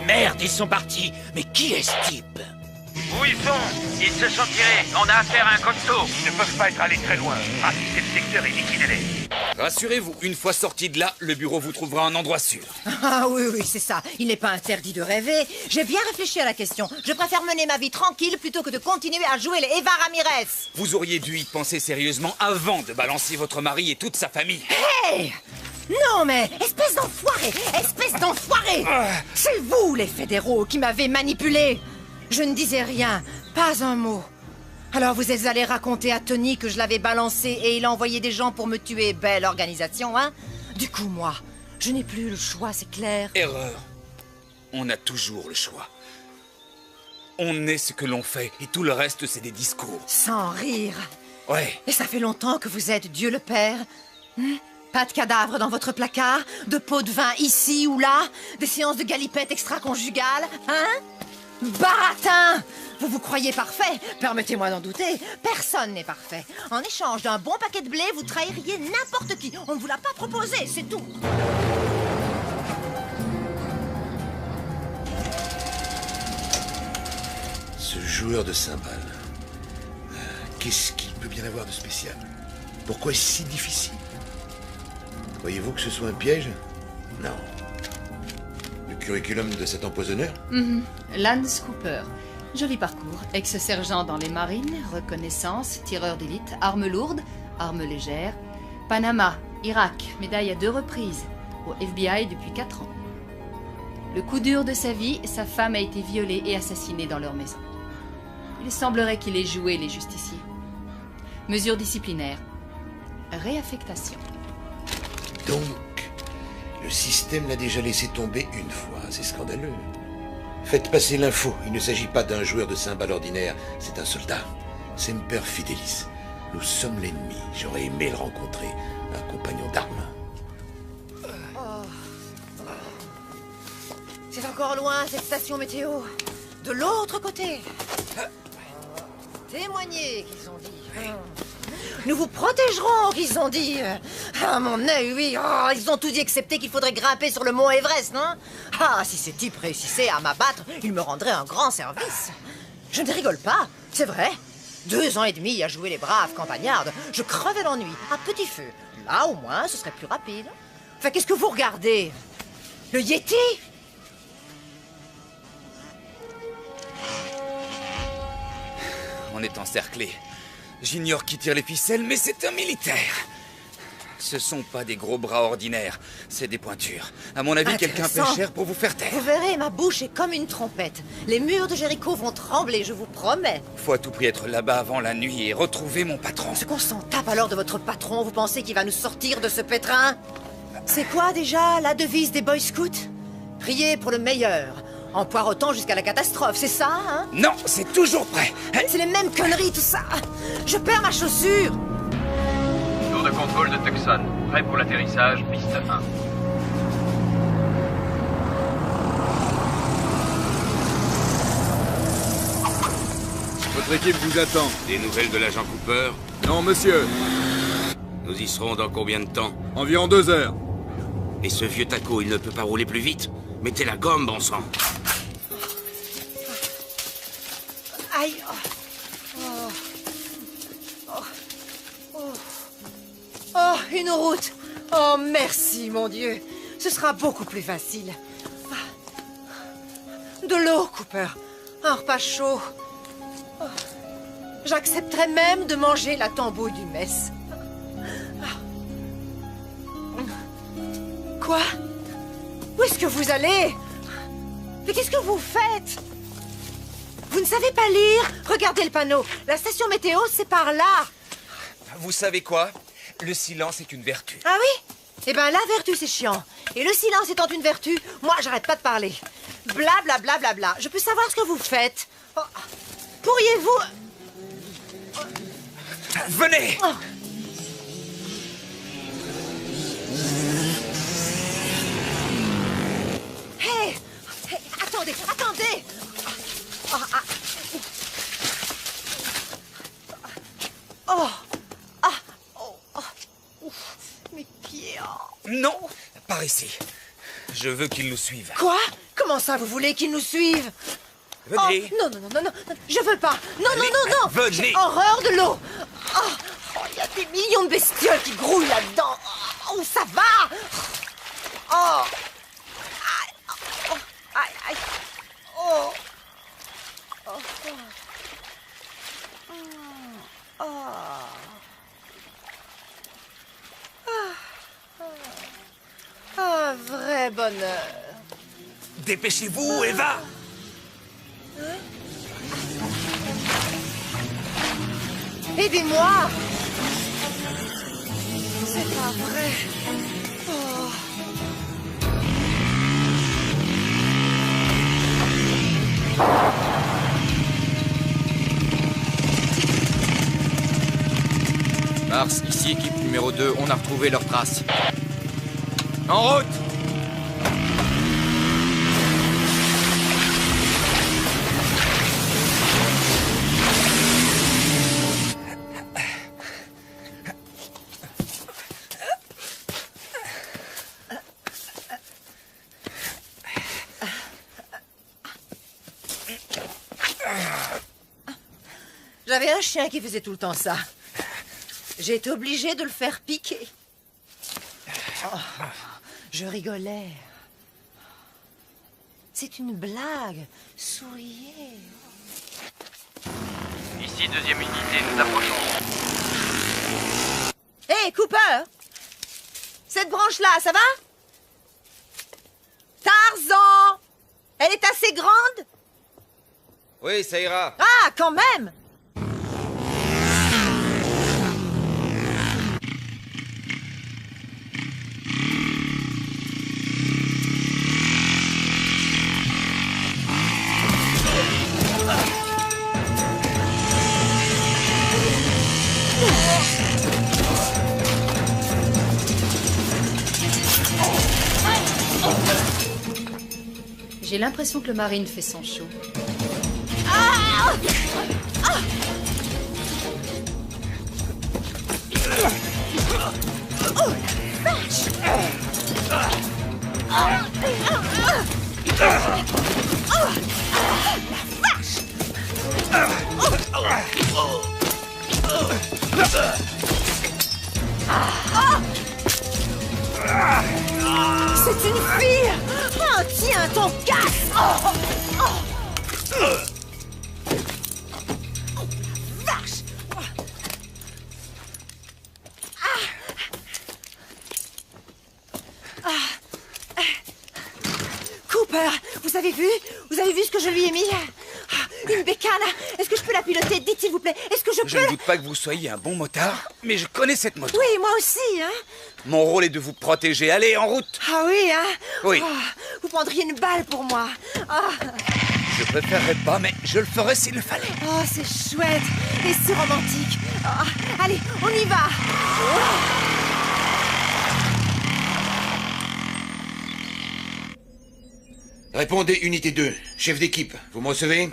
Merde, ils sont partis. Mais qui est ce type? Où ils sont? Ils se sont tirés. On a affaire à un costaud. Ils ne peuvent pas être allés très loin. Ratissez le secteur et liquidez-les. Rassurez-vous, une fois sorti de là, le bureau vous trouvera un endroit sûr. Ah oui, c'est ça. Il n'est pas interdit de rêver. J'ai bien réfléchi à la question. Je préfère mener ma vie tranquille plutôt que de continuer à jouer les Eva Ramirez. Vous auriez dû y penser sérieusement avant de balancer votre mari et toute sa famille. Hé! Non mais, espèce d'enfoiré! Espèce d'enfoiré! C'est vous, les fédéraux, qui m'avez manipulé. Je ne disais rien, pas un mot. Alors vous êtes allé raconter à Tony que je l'avais balancé et il a envoyé des gens pour me tuer. Belle organisation, hein? Du coup, moi, je n'ai plus le choix, c'est clair. Erreur. On a toujours le choix. On est ce que l'on fait et tout le reste, c'est des discours. Sans rire. Ouais. Et ça fait longtemps que vous êtes Dieu le Père. Pas de cadavres dans votre placard, de pots de vin ici ou là, des séances de galipettes extra-conjugales, hein? Baratin! Vous vous croyez parfait? Permettez-moi d'en douter. Personne n'est parfait. En échange d'un bon paquet de blé, vous trahiriez n'importe qui. On ne vous l'a pas proposé, c'est tout. Ce joueur de cymbales, qu'est-ce qu'il peut bien avoir de spécial? Pourquoi est-ce si difficile? Croyez-vous que ce soit un piège? Non. Le curriculum de cet empoisonneur? Lance Cooper. Joli parcours. Ex-sergent dans les marines, reconnaissance, tireur d'élite, armes lourdes, armes légères. Panama, Irak, médaille à 2 reprises. Au FBI depuis 4 ans. Le coup dur de sa vie, sa femme a été violée et assassinée dans leur maison. Il semblerait qu'il ait joué les justiciers. Mesures disciplinaires. Réaffectation. Donc, le système l'a déjà laissé tomber une fois. C'est scandaleux. Faites passer l'info. Il ne s'agit pas d'un joueur de cymbales ordinaire. C'est un soldat. Semper Fidelis. Nous sommes l'ennemi. J'aurais aimé le rencontrer. Un compagnon d'armes. C'est encore loin, cette station météo. De l'autre côté. Témoignez, qu'ils ont dit. Nous vous protégerons, qu'ils ont dit. Ah, mon œil, oui. Oh, ils ont tout dit, excepté qu'il faudrait grimper sur le mont Everest, non? Ah, si ces types réussissaient à m'abattre, ils me rendraient un grand service. Je ne rigole pas, c'est vrai. 2 ans et demi à jouer les braves campagnardes, je crevais l'ennui, à petit feu. Là, au moins, ce serait plus rapide. Enfin, qu'est-ce que vous regardez? Le Yeti? On est encerclé. J'ignore qui tire les ficelles, mais c'est un militaire. Ce sont pas des gros bras ordinaires, c'est des pointures. À mon avis, quelqu'un paie cher pour vous faire taire. Vous verrez, ma bouche est comme une trompette. Les murs de Jéricho vont trembler, je vous promets. Faut à tout prix être là-bas avant la nuit et retrouver mon patron. Ce qu'on s'en tape alors de votre patron, vous pensez qu'il va nous sortir de ce pétrin? C'est quoi déjà la devise des Boy Scouts? Priez pour le meilleur, en poireautant jusqu'à la catastrophe, c'est ça, hein? Non, c'est toujours prêt. C'est les mêmes conneries, tout ça. Je perds ma chaussure. Tour de contrôle de Tucson. Prêt pour l'atterrissage, piste 1. Votre équipe vous attend. Des nouvelles de l'agent Cooper? Non, monsieur. Nous y serons dans combien de temps? Environ 2 heures. Et ce vieux taco, il ne peut pas rouler plus vite? Mettez la gomme, bon sang. Aïe. une route. Oh, merci, mon Dieu. Ce sera beaucoup plus facile. De l'eau, Cooper. Un repas chaud. Oh. J'accepterais même de manger la tambouille du mess. Quoi? Où est-ce que vous allez? Mais qu'est-ce que vous faites? Vous ne savez pas lire? Regardez le panneau. La station météo, c'est par là. Vous savez quoi? Le silence est une vertu. Ah oui? Eh ben, la vertu, c'est chiant. Et le silence étant une vertu, moi, j'arrête pas de parler. Bla, bla, bla, bla, bla. Je peux savoir ce que vous faites? Oh. Pourriez-vous... Venez! Oh. Hey! Hey! Attendez, attendez! Oh, ah. Oh! Ah! Oh! Oh! Ouf. Mes pieds! Oh. Non! Par ici. Je veux qu'ils nous suivent. Quoi? Comment ça, vous voulez qu'ils nous suivent? Venez! Oh, non, non, non, non, non, je veux pas! Non, allez, non, non, non! venez. J'ai horreur de l'eau! Oh, il y a des millions de bestioles qui grouillent là-dedans! Oh, ça va! Oh! Aïe! Oh! Aïe! Aïe! Oh! Oh! Oh! Oh! Un vrai bonheur! Dépêchez-vous, Eva! Aidez-moi! C'est pas vrai. Oh. Mars, ici équipe numéro 2, on a retrouvé leurs traces. En route! J'avais un chien qui faisait tout le temps ça. J'ai été obligée de le faire piquer. Oh, je rigolais. C'est une blague. Souriez. Ici, deuxième unité, nous approchons. Hé, Cooper! Cette branche-là, ça va? Tarzan! Elle est assez grande? Oui, ça ira. Ah, quand même! J'ai l'impression que le Marine fait son show. Ah! Ah! Oh, vache! C'est une fille! Oh, tiens, ton casse! Oh, vache! Cooper, vous avez vu? Vous avez vu ce que je lui ai mis? Une bécane! Est-ce que je peux la piloter? Dites s'il vous plaît, est-ce que je peux... Je ne doute pas que vous soyez un bon motard, mais je connais cette moto. Oui, moi aussi, hein? Mon rôle est de vous protéger. Allez, en route! Ah oui, hein? Oui. Oh, vous prendriez une balle pour moi. Ah. Je préférerais pas, mais je le ferais s'il le fallait. Oh, c'est chouette et si romantique. Ah, allez, on y va. Répondez, unité 2. Chef d'équipe, vous me recevez?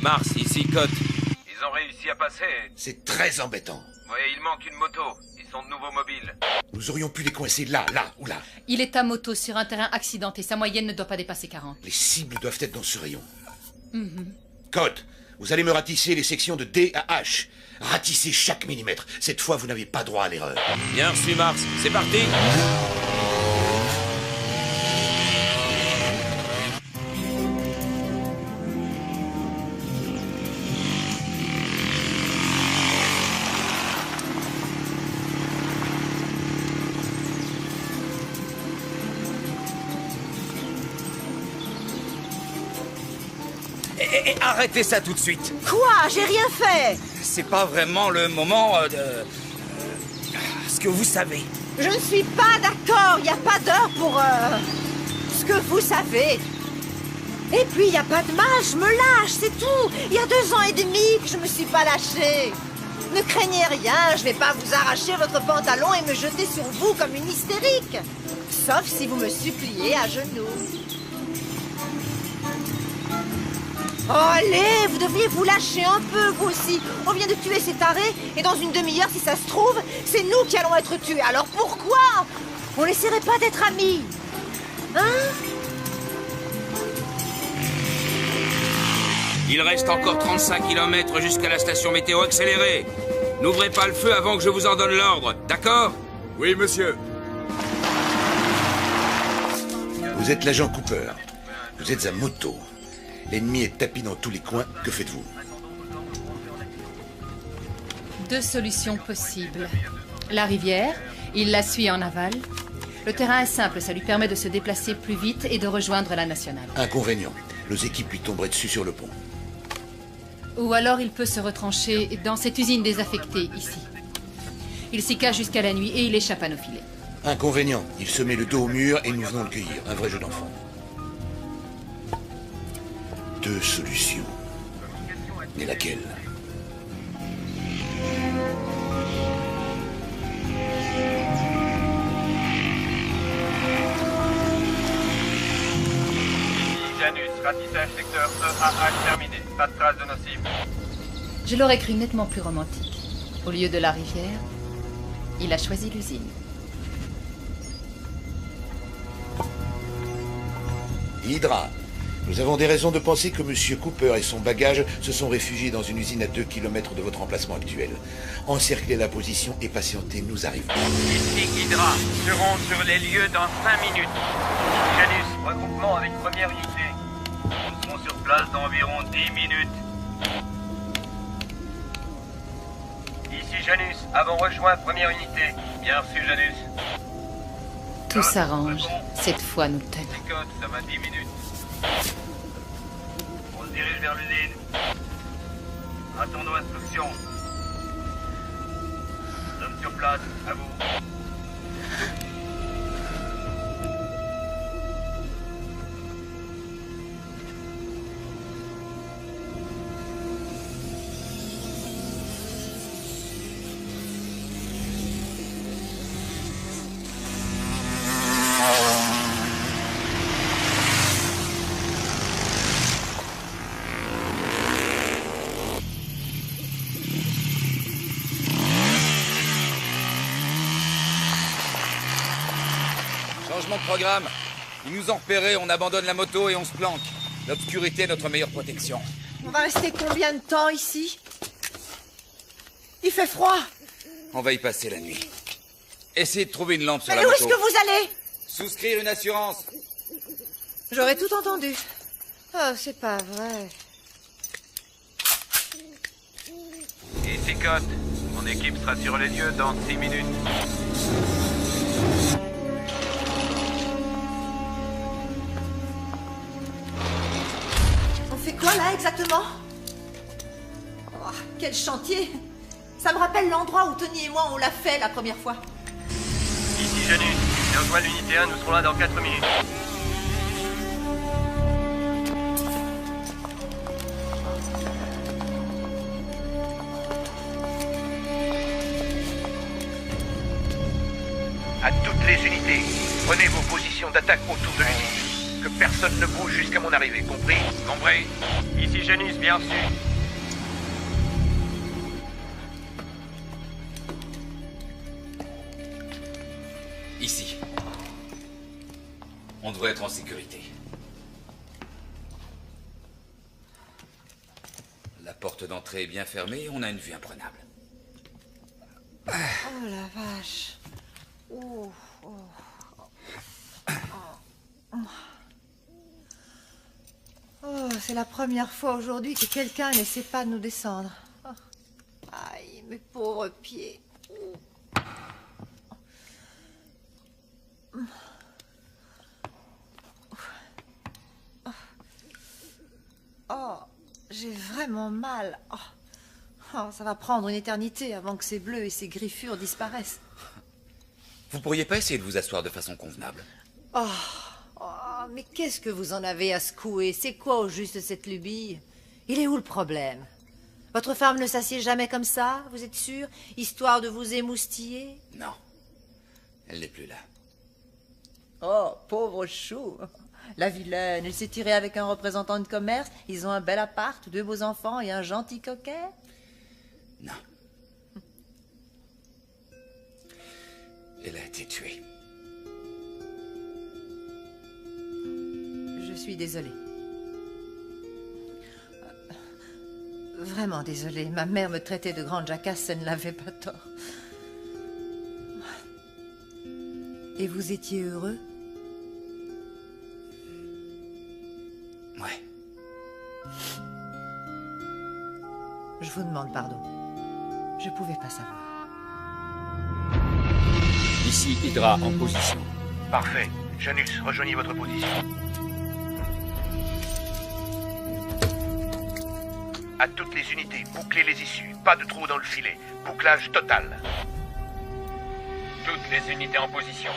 Mars, ici, Cote. Ils ont réussi à passer. C'est très embêtant. Oui, il manque une moto. Ils Ils sont de nouveau mobiles. Nous aurions pu les coincer là ou là. Il est à moto sur un terrain accidenté. Sa moyenne ne doit pas dépasser 40. Les cibles doivent être dans ce rayon. Mhm. Code, vous allez me ratisser les sections de D à H. Ratissez chaque millimètre. Cette fois, vous n'avez pas droit à l'erreur. Bien reçu, Mars. C'est parti. Et arrêtez ça tout de suite. Quoi? J'ai rien fait. C'est pas vraiment le moment de... ce que vous savez. Je ne suis pas d'accord. Il n'y a pas d'heure pour... ce que vous savez. Et puis, il n'y a pas de mal. Je me lâche, c'est tout. Il y a 2 ans et demi que je me suis pas lâchée. Ne craignez rien. Je vais pas vous arracher votre pantalon et me jeter sur vous comme une hystérique. Sauf si vous me suppliez à genoux. Oh, allez, vous devriez vous lâcher un peu, vous aussi. On vient de tuer ces tarés, et dans une demi-heure, si ça se trouve, c'est nous qui allons être tués. Alors pourquoi on n'essaierait pas d'être amis? Hein? Il reste encore 35 km jusqu'à la station météo accélérée. N'ouvrez pas le feu avant que je vous en donne l'ordre, d'accord? Oui, monsieur. Vous êtes l'agent Cooper. Vous êtes à moto. L'ennemi est tapis dans tous les coins. Que faites-vous? 2 solutions possibles. La rivière, il la suit en aval. Le terrain est simple, ça lui permet de se déplacer plus vite et de rejoindre la nationale. Inconvénient. Nos équipes lui tomberaient dessus sur le pont. Ou alors il peut se retrancher dans cette usine désaffectée, ici. Il s'y cache jusqu'à la nuit et il échappe à nos filets. Inconvénient. Il se met le dos au mur et nous venons le cueillir. Un vrai jeu d'enfant. 2 solutions. Mais laquelle? Janus, ratissage secteur EAH terminé. Pas de traces de nos cibles. Je l'aurais cru nettement plus romantique. Au lieu de la rivière, il a choisi l'usine. Hydra. Nous avons des raisons de penser que M. Cooper et son bagage se sont réfugiés dans une usine à 2 km de votre emplacement actuel. Encerclez la position et patientez, nous arrivons. Ici Hydra, serons sur les lieux dans 5 minutes. Janus, regroupement avec première unité. Nous serons sur place dans environ 10 minutes. Ici Janus, avons rejoint première unité. Bien reçu Janus. Tout s'arrange. Cette fois, nous tenons. Code, ça va 10 minutes. On se dirige vers l'usine. Attendons instruction. Nous sommes sur place, à vous. Changement de programme. Ils nous ont repérés, on abandonne la moto et on se planque. L'obscurité est notre meilleure protection. On va rester combien de temps ici? Il fait froid. On va y passer la nuit. Essayez de trouver une lampe sur Mais la où moto. est-ce que vous allez? Souscrire une assurance. J'aurais tout entendu. Oh, c'est pas vrai. Ici Code, mon équipe sera sur les lieux dans 6 minutes. On fait quoi là exactement? Oh, quel chantier! Ça me rappelle l'endroit où Tony et moi on l'a fait la première fois. Ici Janus, j'ai rejoint l'unité 1, nous serons là dans 4 minutes. À toutes les unités, prenez vos positions d'attaque autour de l'usine. Que personne ne bouge jusqu'à mon arrivée, compris? Compris. Ici Janus, bien reçu. On devrait être en sécurité. La porte d'entrée est bien fermée et on a une vue imprenable. Oh la vache. Oh, oh. Oh, c'est la première fois aujourd'hui que quelqu'un n'essaie pas de nous descendre. Oh. Aïe, mes pauvres pieds. Oh, j'ai vraiment mal. Oh. Oh, ça va prendre une éternité avant que ces bleus et ces griffures disparaissent. Vous pourriez pas essayer de vous asseoir de façon convenable? Oh, oh, mais qu'est-ce que vous en avez à secouer? C'est quoi au juste cette lubie? Il est où le problème? Votre femme ne s'assied jamais comme ça, vous êtes sûr? Histoire de vous émoustiller? Non. Elle n'est plus là. Oh, pauvre chou. La vilaine, elle s'est tirée avec un représentant de commerce. Ils ont un bel appart, 2 beaux enfants et un gentil coquet. Non. Elle a été tuée. Je suis désolée. Vraiment désolée. Ma mère me traitait de grande jacasse, elle ne l'avait pas tort. Et vous étiez heureux? Ouais. Je vous demande pardon. Je pouvais pas savoir. Ici Hydra en position. Parfait. Janus, rejoignez votre position. À toutes les unités, bouclez les issues. Pas de trou dans le filet. Bouclage total. Toutes les unités en position.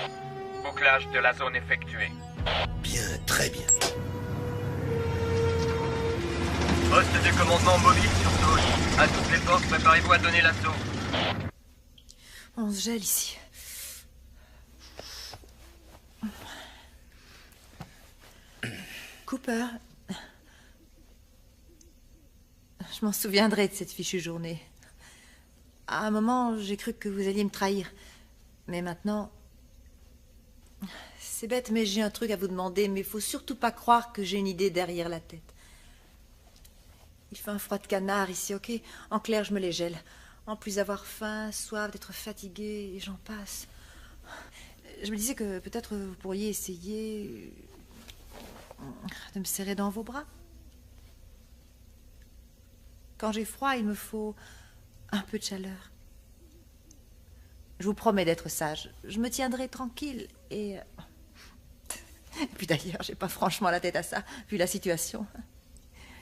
Bouclage de la zone effectué. Bien, très bien. Poste de commandement mobile sur zone. À toutes les forces, préparez-vous à donner l'assaut. On se gèle ici. Cooper, je m'en souviendrai de cette fichue journée. À un moment, j'ai cru que vous alliez me trahir. Mais maintenant... C'est bête, mais j'ai un truc à vous demander, mais il faut surtout pas croire que j'ai une idée derrière la tête. Il fait un froid de canard ici, ok? En clair, je me les gèle. En plus d'avoir faim, soif, d'être fatiguée, et j'en passe. Je me disais que peut-être vous pourriez essayer de me serrer dans vos bras. Quand j'ai froid, il me faut un peu de chaleur. Je vous promets d'être sage. Je me tiendrai tranquille et... Et puis d'ailleurs, j'ai pas franchement la tête à ça, vu la situation.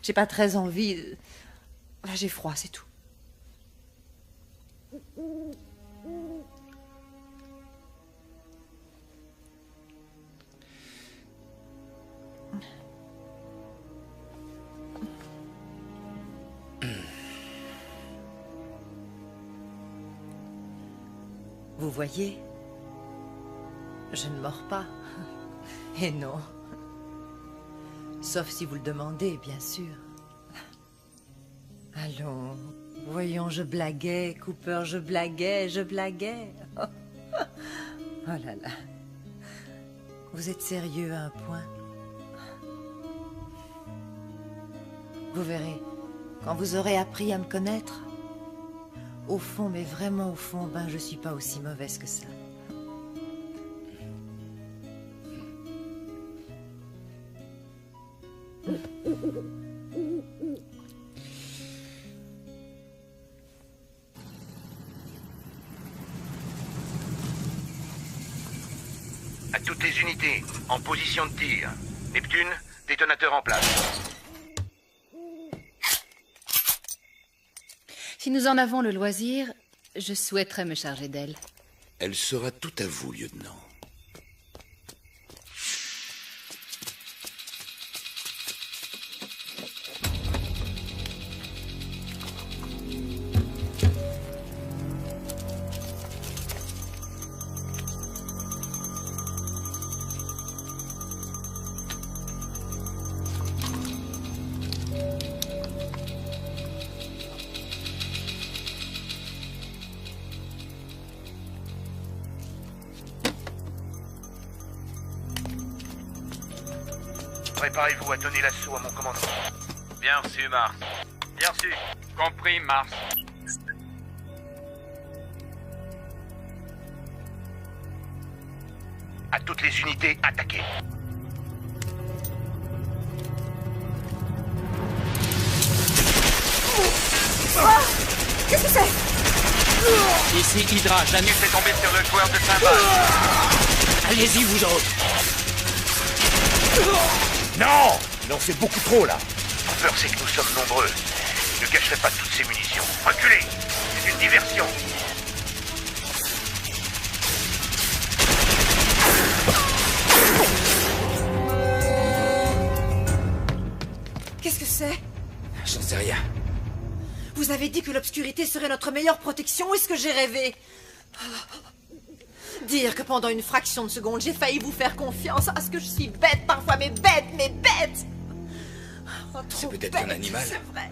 J'ai pas très envie de... J'ai froid, c'est tout. Vous voyez, je ne mords pas. Et non. Sauf si vous le demandez, bien sûr. Allons, voyons, je blaguais, Cooper, je blaguais. Oh là là. Vous êtes sérieux à un point. Vous verrez, quand vous aurez appris à me connaître, au fond, mais vraiment au fond, ben je suis pas aussi mauvaise que ça. À toutes les unités, en position de tir. Neptune, détonateur en place. Si nous en avons le loisir, je souhaiterais me charger d'elle. Elle sera tout à vous, lieutenant. Préparez-vous à donner l'assaut à mon commandement. Bien reçu, Mars. Bien reçu. Compris, Mars. À toutes les unités, attaquez. Qu'est-ce que c'est? Ici Hydra, Janus est tombé sur le joueur de cymbales. Allez-y, vous autres. Non! Il en fait beaucoup trop, là. La peur, c'est que nous sommes nombreux. Je ne gâcherai pas toutes ces munitions. Reculez! C'est une diversion. Qu'est-ce que c'est? J'en sais rien. Vous avez dit que l'obscurité serait notre meilleure protection. Est-ce que j'ai rêvé? Dire que pendant une fraction de seconde, j'ai failli vous faire confiance. Ah, ce que je suis bête parfois, mais bête, mais bête! Oh, C'est peut-être un animal. C'est vrai.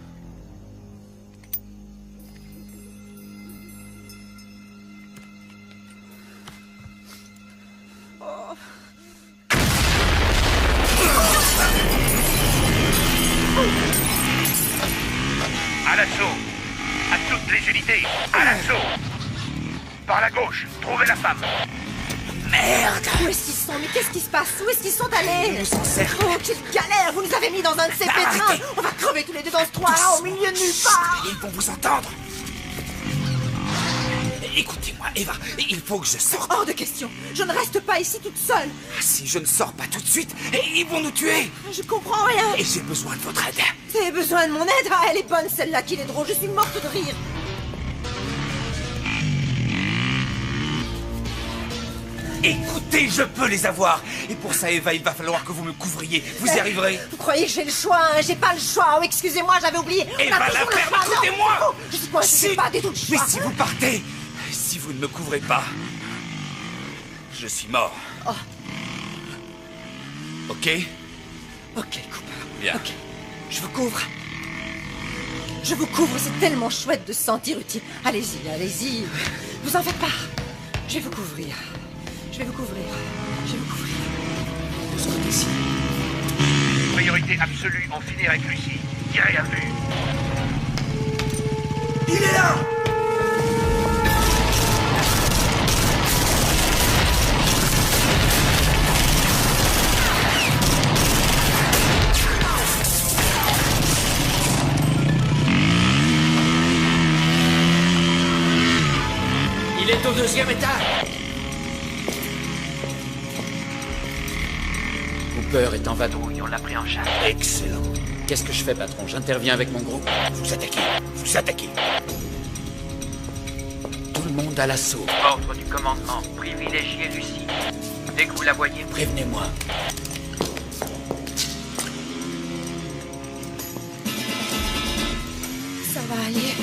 Oh. À l'assaut! À toutes les unités! À l'assaut! Par la gauche, trouvez la femme! Merde! Où est-ce qu'ils sont? Mais qu'est-ce qui se passe? Où est-ce qu'ils sont allés? Ils nous encerclent. Oh, quelle galère! Vous nous avez mis dans un de ces pétrins! On va crever tous les deux dans ce trou-là, au milieu de nulle part! Ils vont vous entendre. Écoutez-moi, Eva, il faut que je sorte. Hors de question! Je ne reste pas ici toute seule! Si je ne sors pas tout de suite, ils vont nous tuer. Je comprends rien! Et j'ai besoin de votre aide. Vous avez besoin de mon aide? Ah, elle est bonne celle-là, qu'il est drôle, je suis morte de rire! Écoutez, je peux les avoir. Et pour ça, Eva, il va falloir que vous me couvriez. Vous y arriverez. Vous croyez que j'ai le choix, hein? J'ai pas le choix! Oh, excusez-moi, j'avais oublié! Eva, la ferme, écoutez-moi! Oh, je suis coincée, j'ai pas du tout le choix! Mais si vous partez, si vous ne me couvrez pas, je suis mort. Oh. Ok? Ok, Cooper. Bien. Ok. Je vous couvre. Je vous couvre, c'est tellement chouette de se sentir utile. Allez-y, allez-y. Vous en faites pas. Je vais vous couvrir. Je vais vous couvrir. Je vais vous couvrir. Vous sortez ici. Priorité absolue, en finir avec Lucie. Tirez à vue. Il est là! Il est au 2e étage. Cooper est en vadrouille, on l'a pris en charge. Excellent. Qu'est-ce que je fais, patron? J'interviens avec mon groupe. Vous attaquez. Vous attaquez. Tout le monde à l'assaut. Ordre du commandement. Privilégiez Lucie. Dès que vous la voyez, Prévenez-moi. Ça va aller.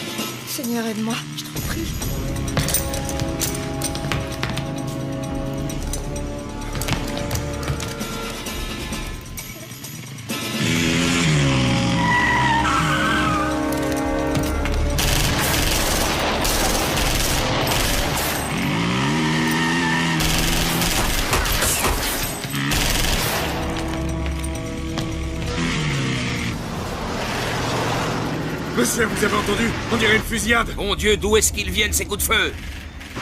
Seigneur, aide-moi. Je t'en prie. Monsieur, vous avez entendu? On dirait une fusillade. Bon Dieu, d'où est-ce qu'ils viennent, ces coups de feu?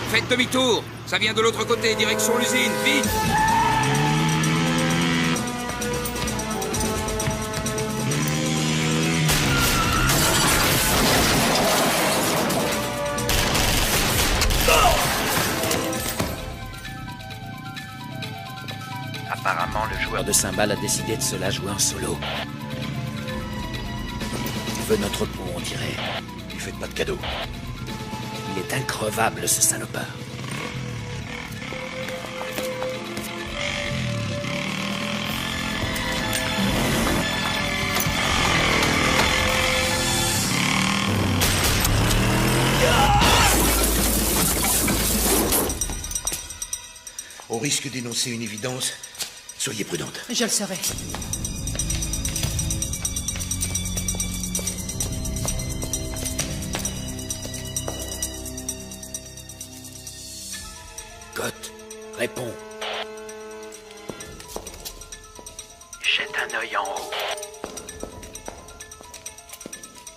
Faites demi-tour. Ça vient de l'autre côté, direction l'usine. Vite! Apparemment, le joueur de cymbales a décidé de se la jouer en solo. Il veut notre peau, on dirait. Lui faites pas de cadeau. Il est increvable, ce salopard. Au risque d'énoncer une évidence, soyez prudente. Je le serai. Scott, réponds. Jet jette un œil en haut.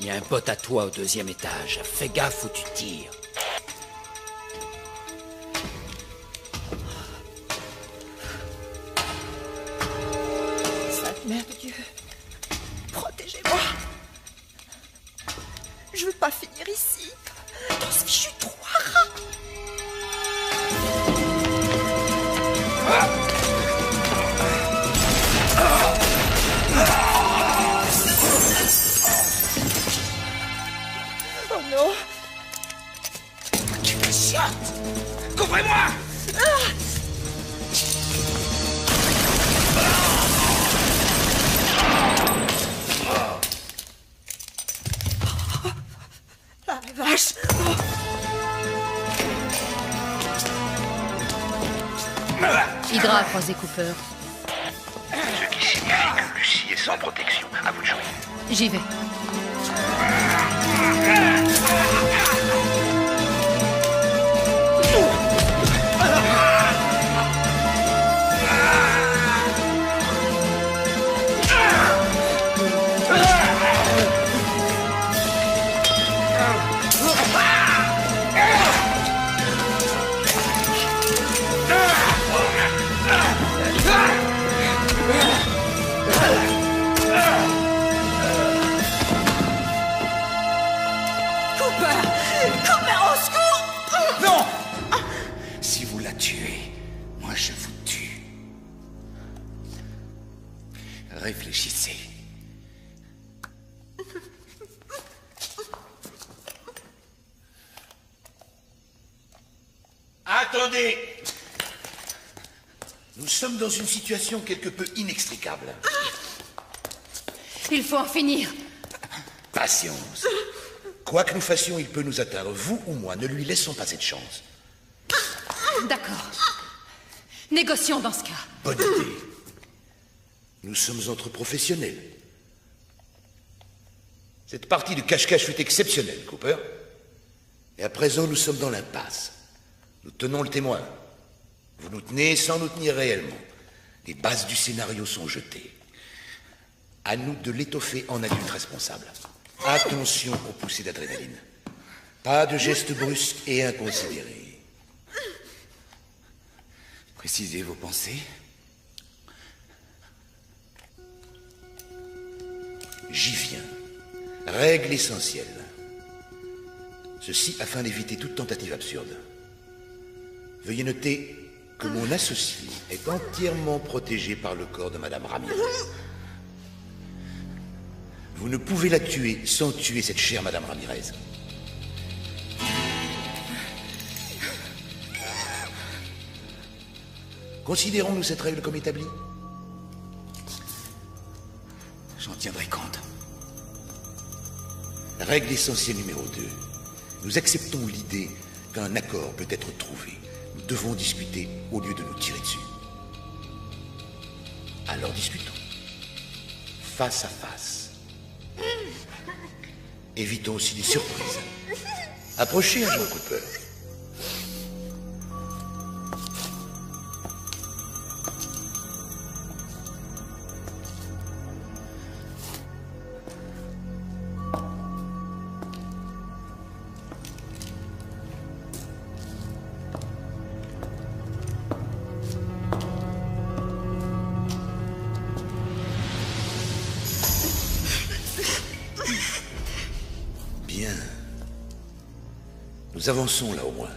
Il y a un pote à toi au 2e étage. Fais gaffe où tu tires. Sainte Mère de Dieu, protégez-moi. Je veux pas finir ici, dans ce fichu trou à rats. Oh non! Tu me chiottes! Couvrez-moi! La vache! Hydra a croisé Cooper. Ce qui signifie que Lucie est sans protection. À vous de jouer. J'y vais. Si vous la tuez, moi je vous tue. Réfléchissez. Attendez! Nous sommes dans une situation quelque peu inextricable. Il faut en finir. Patience. Quoi que nous fassions, il peut nous atteindre. Vous ou moi, ne lui laissons pas cette chance. D'accord. Négocions dans ce cas. Bonne idée. Nous sommes entre professionnels. Cette partie de cache-cache fut exceptionnelle, Cooper. Et à présent, nous sommes dans l'impasse. Nous tenons le témoin. Vous nous tenez sans nous tenir réellement. Les bases du scénario sont jetées. À nous de l'étoffer en adulte responsable. Attention aux poussées d'adrénaline. Pas de gestes brusques et inconsidérés. Précisez vos pensées. J'y viens. Règle essentielle. Ceci afin d'éviter toute tentative absurde. Veuillez noter que mon associé est entièrement protégé par le corps de Madame Ramirez. Vous ne pouvez la tuer sans tuer cette chère Madame Ramirez. Considérons-nous cette règle comme établie? J'en tiendrai compte. Règle essentielle numéro 2. Nous acceptons l'idée qu'un accord peut être trouvé. Nous devons discuter au lieu de nous tirer dessus. Alors discutons. Face à face. Évitons aussi des surprises. Approchez, agent Cooper. Nous avançons là au moins.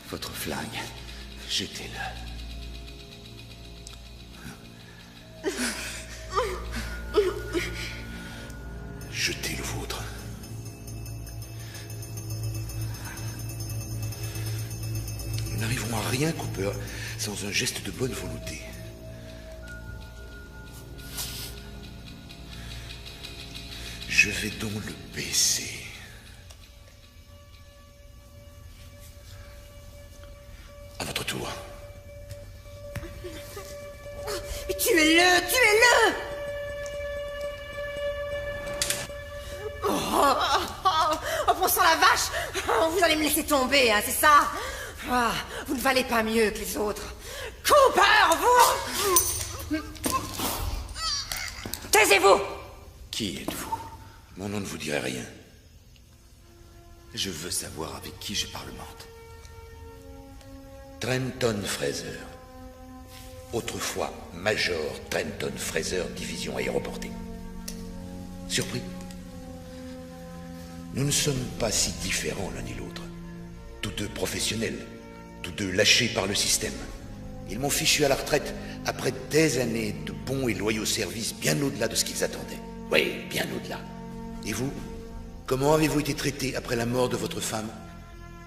Votre flingue, jetez-le. Jetez le vôtre. Nous n'arriverons à rien, Cooper, sans un geste de bonne volonté. Je vais donc le baisser. À votre tour. Mais tuez-le, tuez-le! Oh, bon sang la vache! Vous allez me laisser tomber, hein, c'est ça? Vous ne valez pas mieux que les autres. Cooper, vous! Taisez-vous! Qui êtes-vous? Mon nom ne vous dirait rien. Je veux savoir avec qui je parlemente. Trenton Fraser. Autrefois Major Trenton Fraser, division aéroportée. Surpris? Nous ne sommes pas si différents l'un et l'autre. Tous deux professionnels, tous deux lâchés par le système. Ils m'ont fichu à la retraite après des années de bons et loyaux services bien au-delà de ce qu'ils attendaient. Oui, bien au-delà. Et vous? Comment avez-vous été traité après la mort de votre femme?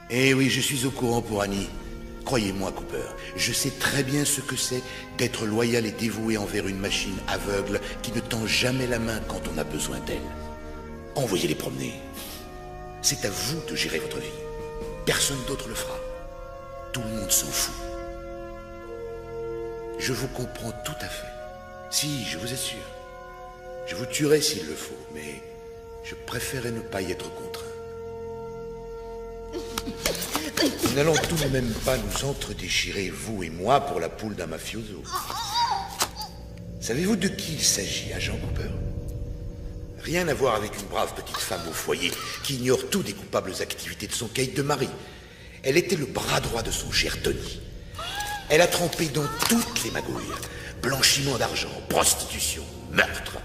Eh oui, je suis au courant pour Annie. Croyez-moi, Cooper, je sais très bien ce que c'est d'être loyal et dévoué envers une machine aveugle qui ne tend jamais la main quand on a besoin d'elle. Envoyez-les promener. C'est à vous de gérer votre vie. Personne d'autre le fera. Tout le monde s'en fout. Je vous comprends tout à fait. Si, je vous assure. Je vous tuerai s'il le faut, mais je préférais ne pas y être contraint. Nous n'allons tout de même pas nous entre-déchirer, vous et moi, pour la poule d'un mafioso. Savez-vous de qui il s'agit, agent Cooper? Rien à voir avec une brave petite femme au foyer qui ignore tout des coupables activités de son caïd de mari. Elle était le bras droit de son cher Tony. Elle a trempé dans toutes les magouilles. Blanchiment d'argent, prostitution, meurtre.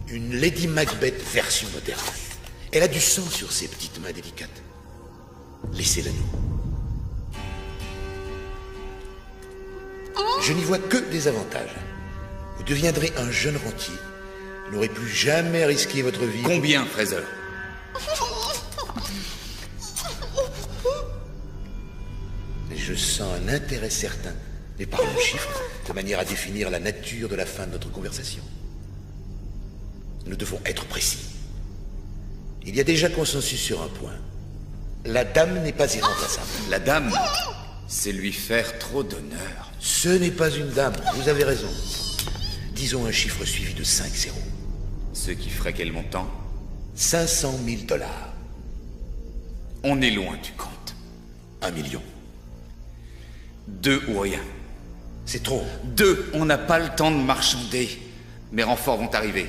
Une Lady Macbeth version moderne. Elle a du sang sur ses petites mains délicates. Laissez-la nous. Je n'y vois que des avantages. Vous deviendrez un jeune rentier. Vous n'aurez plus jamais risqué votre vie. Combien, Fraser? Je sens un intérêt certain, mais parlons chiffres, de manière à définir la nature de la fin de notre conversation. Nous devons être précis. Il y a déjà consensus sur un point. La dame n'est pas irremplaçable. La dame, c'est lui faire trop d'honneur. Ce n'est pas une dame, vous avez raison. Disons un chiffre suivi de 5 zéros. Ce qui ferait quel montant? 500 000 $. On est loin du compte. 1 million. 2 ou rien. C'est trop. 2, on n'a pas le temps de marchander. Mes renforts vont arriver.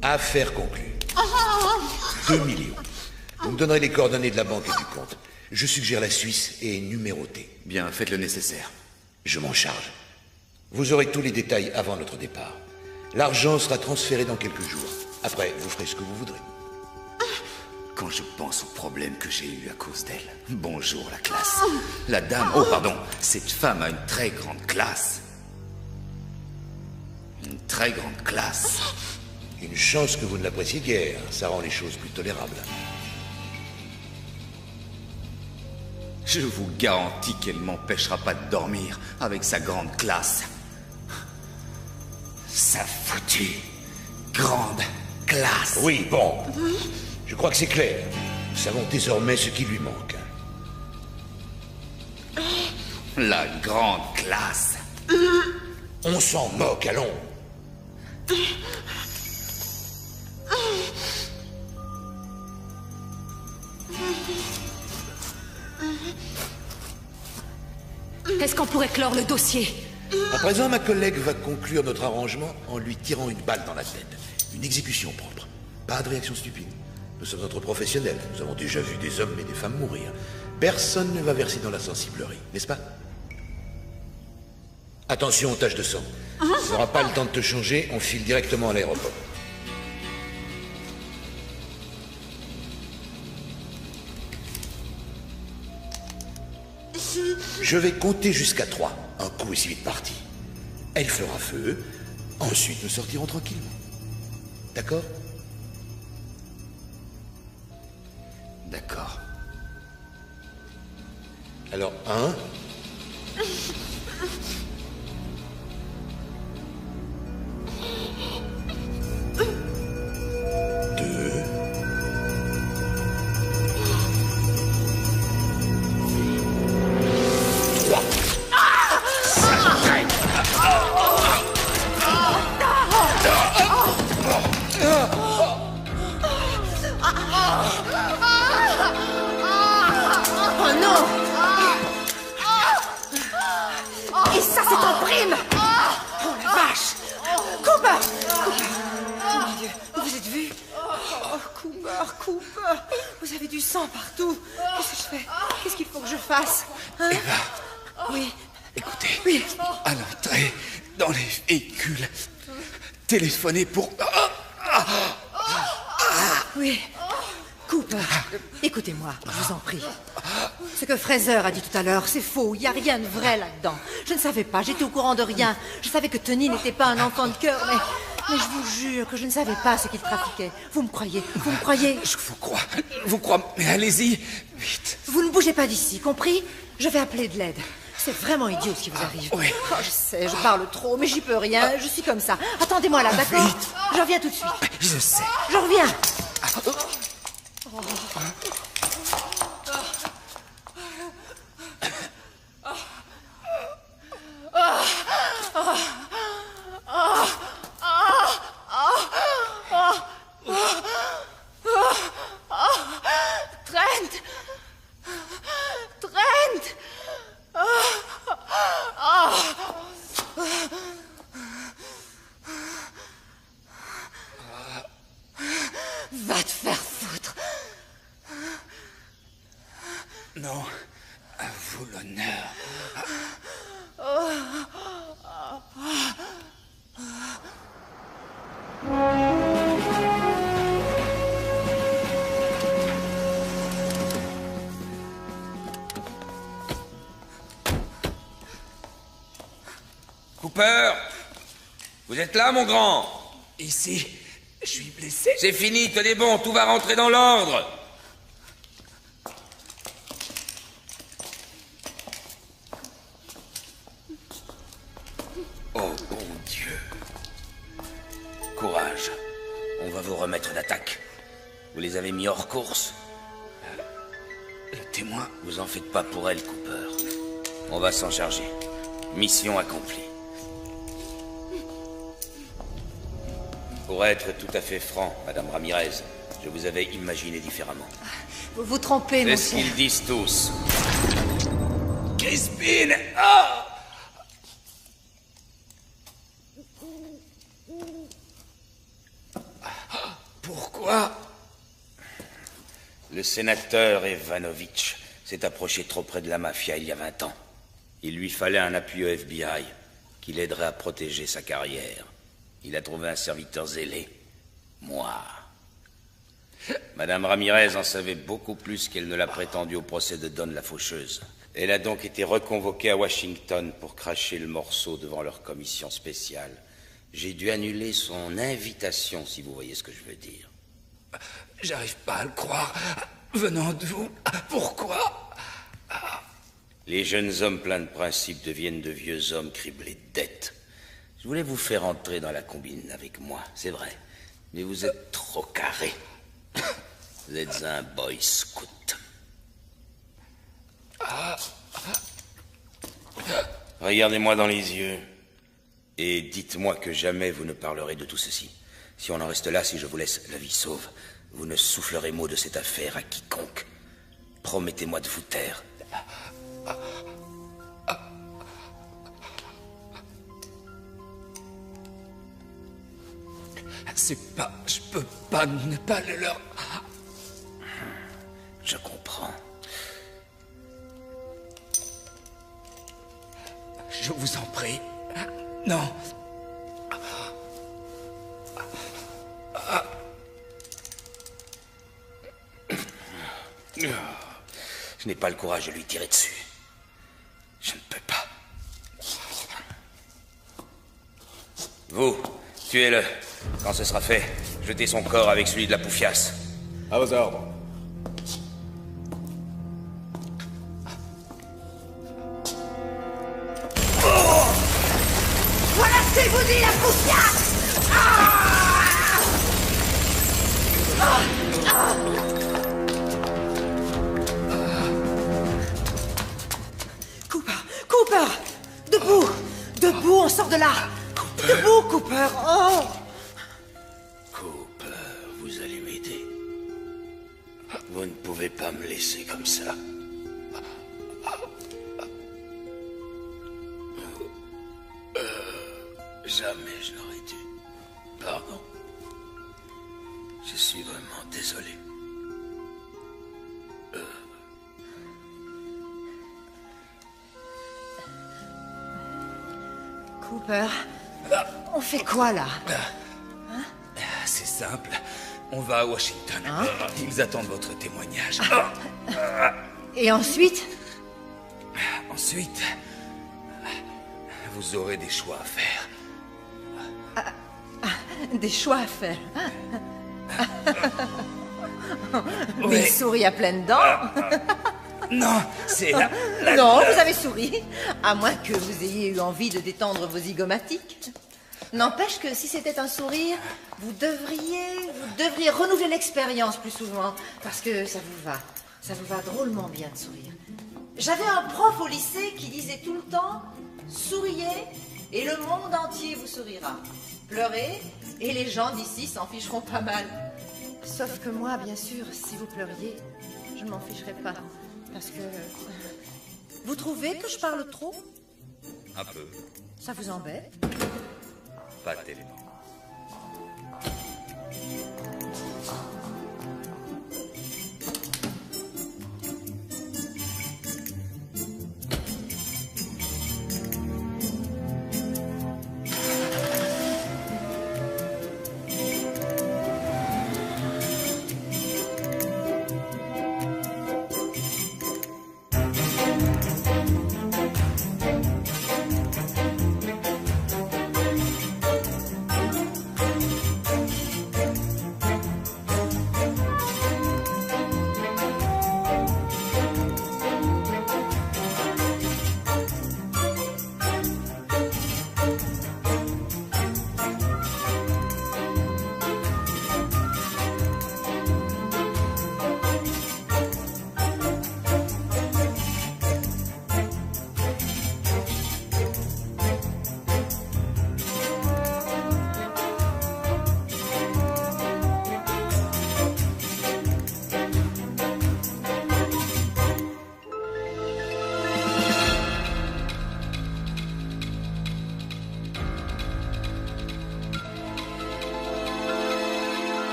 Affaire conclue. 2 millions. Vous me donnerez les coordonnées de la banque et du compte. Je suggère la Suisse et numérotée. Bien, faites le nécessaire. Je m'en charge. Vous aurez tous les détails avant notre départ. L'argent sera transféré dans quelques jours. Après, vous ferez ce que vous voudrez. Quand je pense aux problèmes que j'ai eus à cause d'elle. Bonjour, la classe. La dame... Oh, pardon. Cette femme a une très grande classe. Une très grande classe. Une chance que vous ne l'appréciez guère. Ça rend les choses plus tolérables. Je vous garantis qu'elle m'empêchera pas de dormir avec sa grande classe. Sa foutue grande classe. Oui, bon. Je crois que c'est clair. Nous savons désormais ce qui lui manque. La grande classe. On s'en moque, allons. Est-ce qu'on pourrait clore le dossier? À présent, ma collègue va conclure notre arrangement en lui tirant une balle dans la tête. Une exécution propre. Pas de réaction stupide. Nous sommes entre professionnels. Nous avons déjà vu des hommes et des femmes mourir. Personne ne va verser dans la sensiblerie, n'est-ce pas? Attention aux taches de sang. Tu n'auras pas le temps de te changer, on file directement à l'aéroport. Je vais compter jusqu'à 3. Un coup est si vite parti. Elle fera feu. Ensuite, nous sortirons tranquillement. D'accord? D'accord. Alors, 1... Cooper! Oh mon Dieu, vous êtes vu? Oh, Cooper, vous avez du sang partout. Qu'est-ce que je fais? Qu'est-ce qu'il faut que je fasse? Hein? Eva, oui. Écoutez, oui. À l'entrée, dans les véhicules, téléphonez pour... Oui. Cooper, écoutez-moi, je vous en prie. Ce que Fraser a dit tout à l'heure, c'est faux. Il n'y a rien de vrai là-dedans. Je ne savais pas, j'étais au courant de rien. Je savais que Tony n'était pas un enfant de cœur, mais je vous jure que je ne savais pas ce qu'il trafiquait. Vous me croyez? Vous me croyez? Je vous crois, mais allez-y, vite. Vous ne bougez pas d'ici, compris? Je vais appeler de l'aide. C'est vraiment idiot ce qui vous arrive. Oui. Oh, je sais, je parle trop, mais j'y peux rien. Je suis comme ça. Attendez-moi là, d'accord? Vite. Je reviens tout de suite. Je sais. Je reviens. Va te faire foutre. Non, à vous l'honneur. Cooper, vous êtes là, mon grand? Ici, je suis blessé. C'est fini, tenez bon, tout va rentrer dans l'ordre. Oh, bon Dieu. Courage. On va vous remettre d'attaque. Vous les avez mis hors course. Le témoin... Vous en faites pas pour elle, Cooper. On va s'en charger. Mission accomplie. Pour être tout à fait franc, Madame Ramirez, je vous avais imaginé différemment. Vous vous trompez, mon C'est ce cher. qu'ils disent tous. Crispin! Ah! Pourquoi? Le sénateur Evanovitch s'est approché trop près de la mafia il y a 20 ans. Il lui fallait un appui au FBI qui l'aiderait à protéger sa carrière. Il a trouvé un serviteur zélé. Moi. Madame Ramirez en savait beaucoup plus qu'elle ne l'a prétendu au procès de Dawn la faucheuse. Elle a donc été reconvoquée à Washington pour cracher le morceau devant leur commission spéciale. J'ai dû annuler son invitation, si vous voyez ce que je veux dire. J'arrive pas à le croire. Venant de vous, pourquoi? Les jeunes hommes pleins de principes deviennent de vieux hommes criblés de dettes. Je voulais vous faire entrer dans la combine avec moi, c'est vrai. Mais vous êtes trop carré. Vous êtes un boy scout. Regardez-moi dans les yeux. Et dites-moi que jamais vous ne parlerez de tout ceci. Si on en reste là, si je vous laisse la vie sauve, vous ne soufflerez mot de cette affaire à quiconque. Promettez-moi de vous taire. C'est pas... Je peux pas ne pas le leur... Je comprends. Je vous en prie. Non. Je n'ai pas le courage de lui tirer dessus. Je ne peux pas. Vous, tuez-le. Quand ce sera fait, jetez son corps avec celui de la poufiasse. À vos ordres. Voilà ce que vous dit la poufiasse! Cooper! Debout! Debout, on sort de là! Debout, Cooper! Oh! Cooper, vous allez m'aider. Vous ne pouvez pas me laisser comme ça. Jamais je n'aurais dû. Pardon. Je suis vraiment désolé. Cooper, on fait quoi là? C'est simple. On va à Washington. Ils attendent votre témoignage. Et ensuite? Ensuite, vous aurez des choix à faire. Des choix à faire. Oui. Mais il sourit à pleines dents. Non, c'est Non, vous avez souri. À moins que vous ayez eu envie de détendre vos zygomatiques. N'empêche que si c'était un sourire, vous devriez renouveler l'expérience plus souvent. Parce que ça vous va drôlement bien de sourire. J'avais un prof au lycée qui disait tout le temps « Souriez et le monde entier vous sourira. Pleurez et les gens d'ici s'en ficheront pas mal. » Sauf que moi, bien sûr, si vous pleuriez, je ne m'en ficherais pas. Parce que... Vous trouvez que je parle trop? Un peu. Ça vous embête? Pas tellement.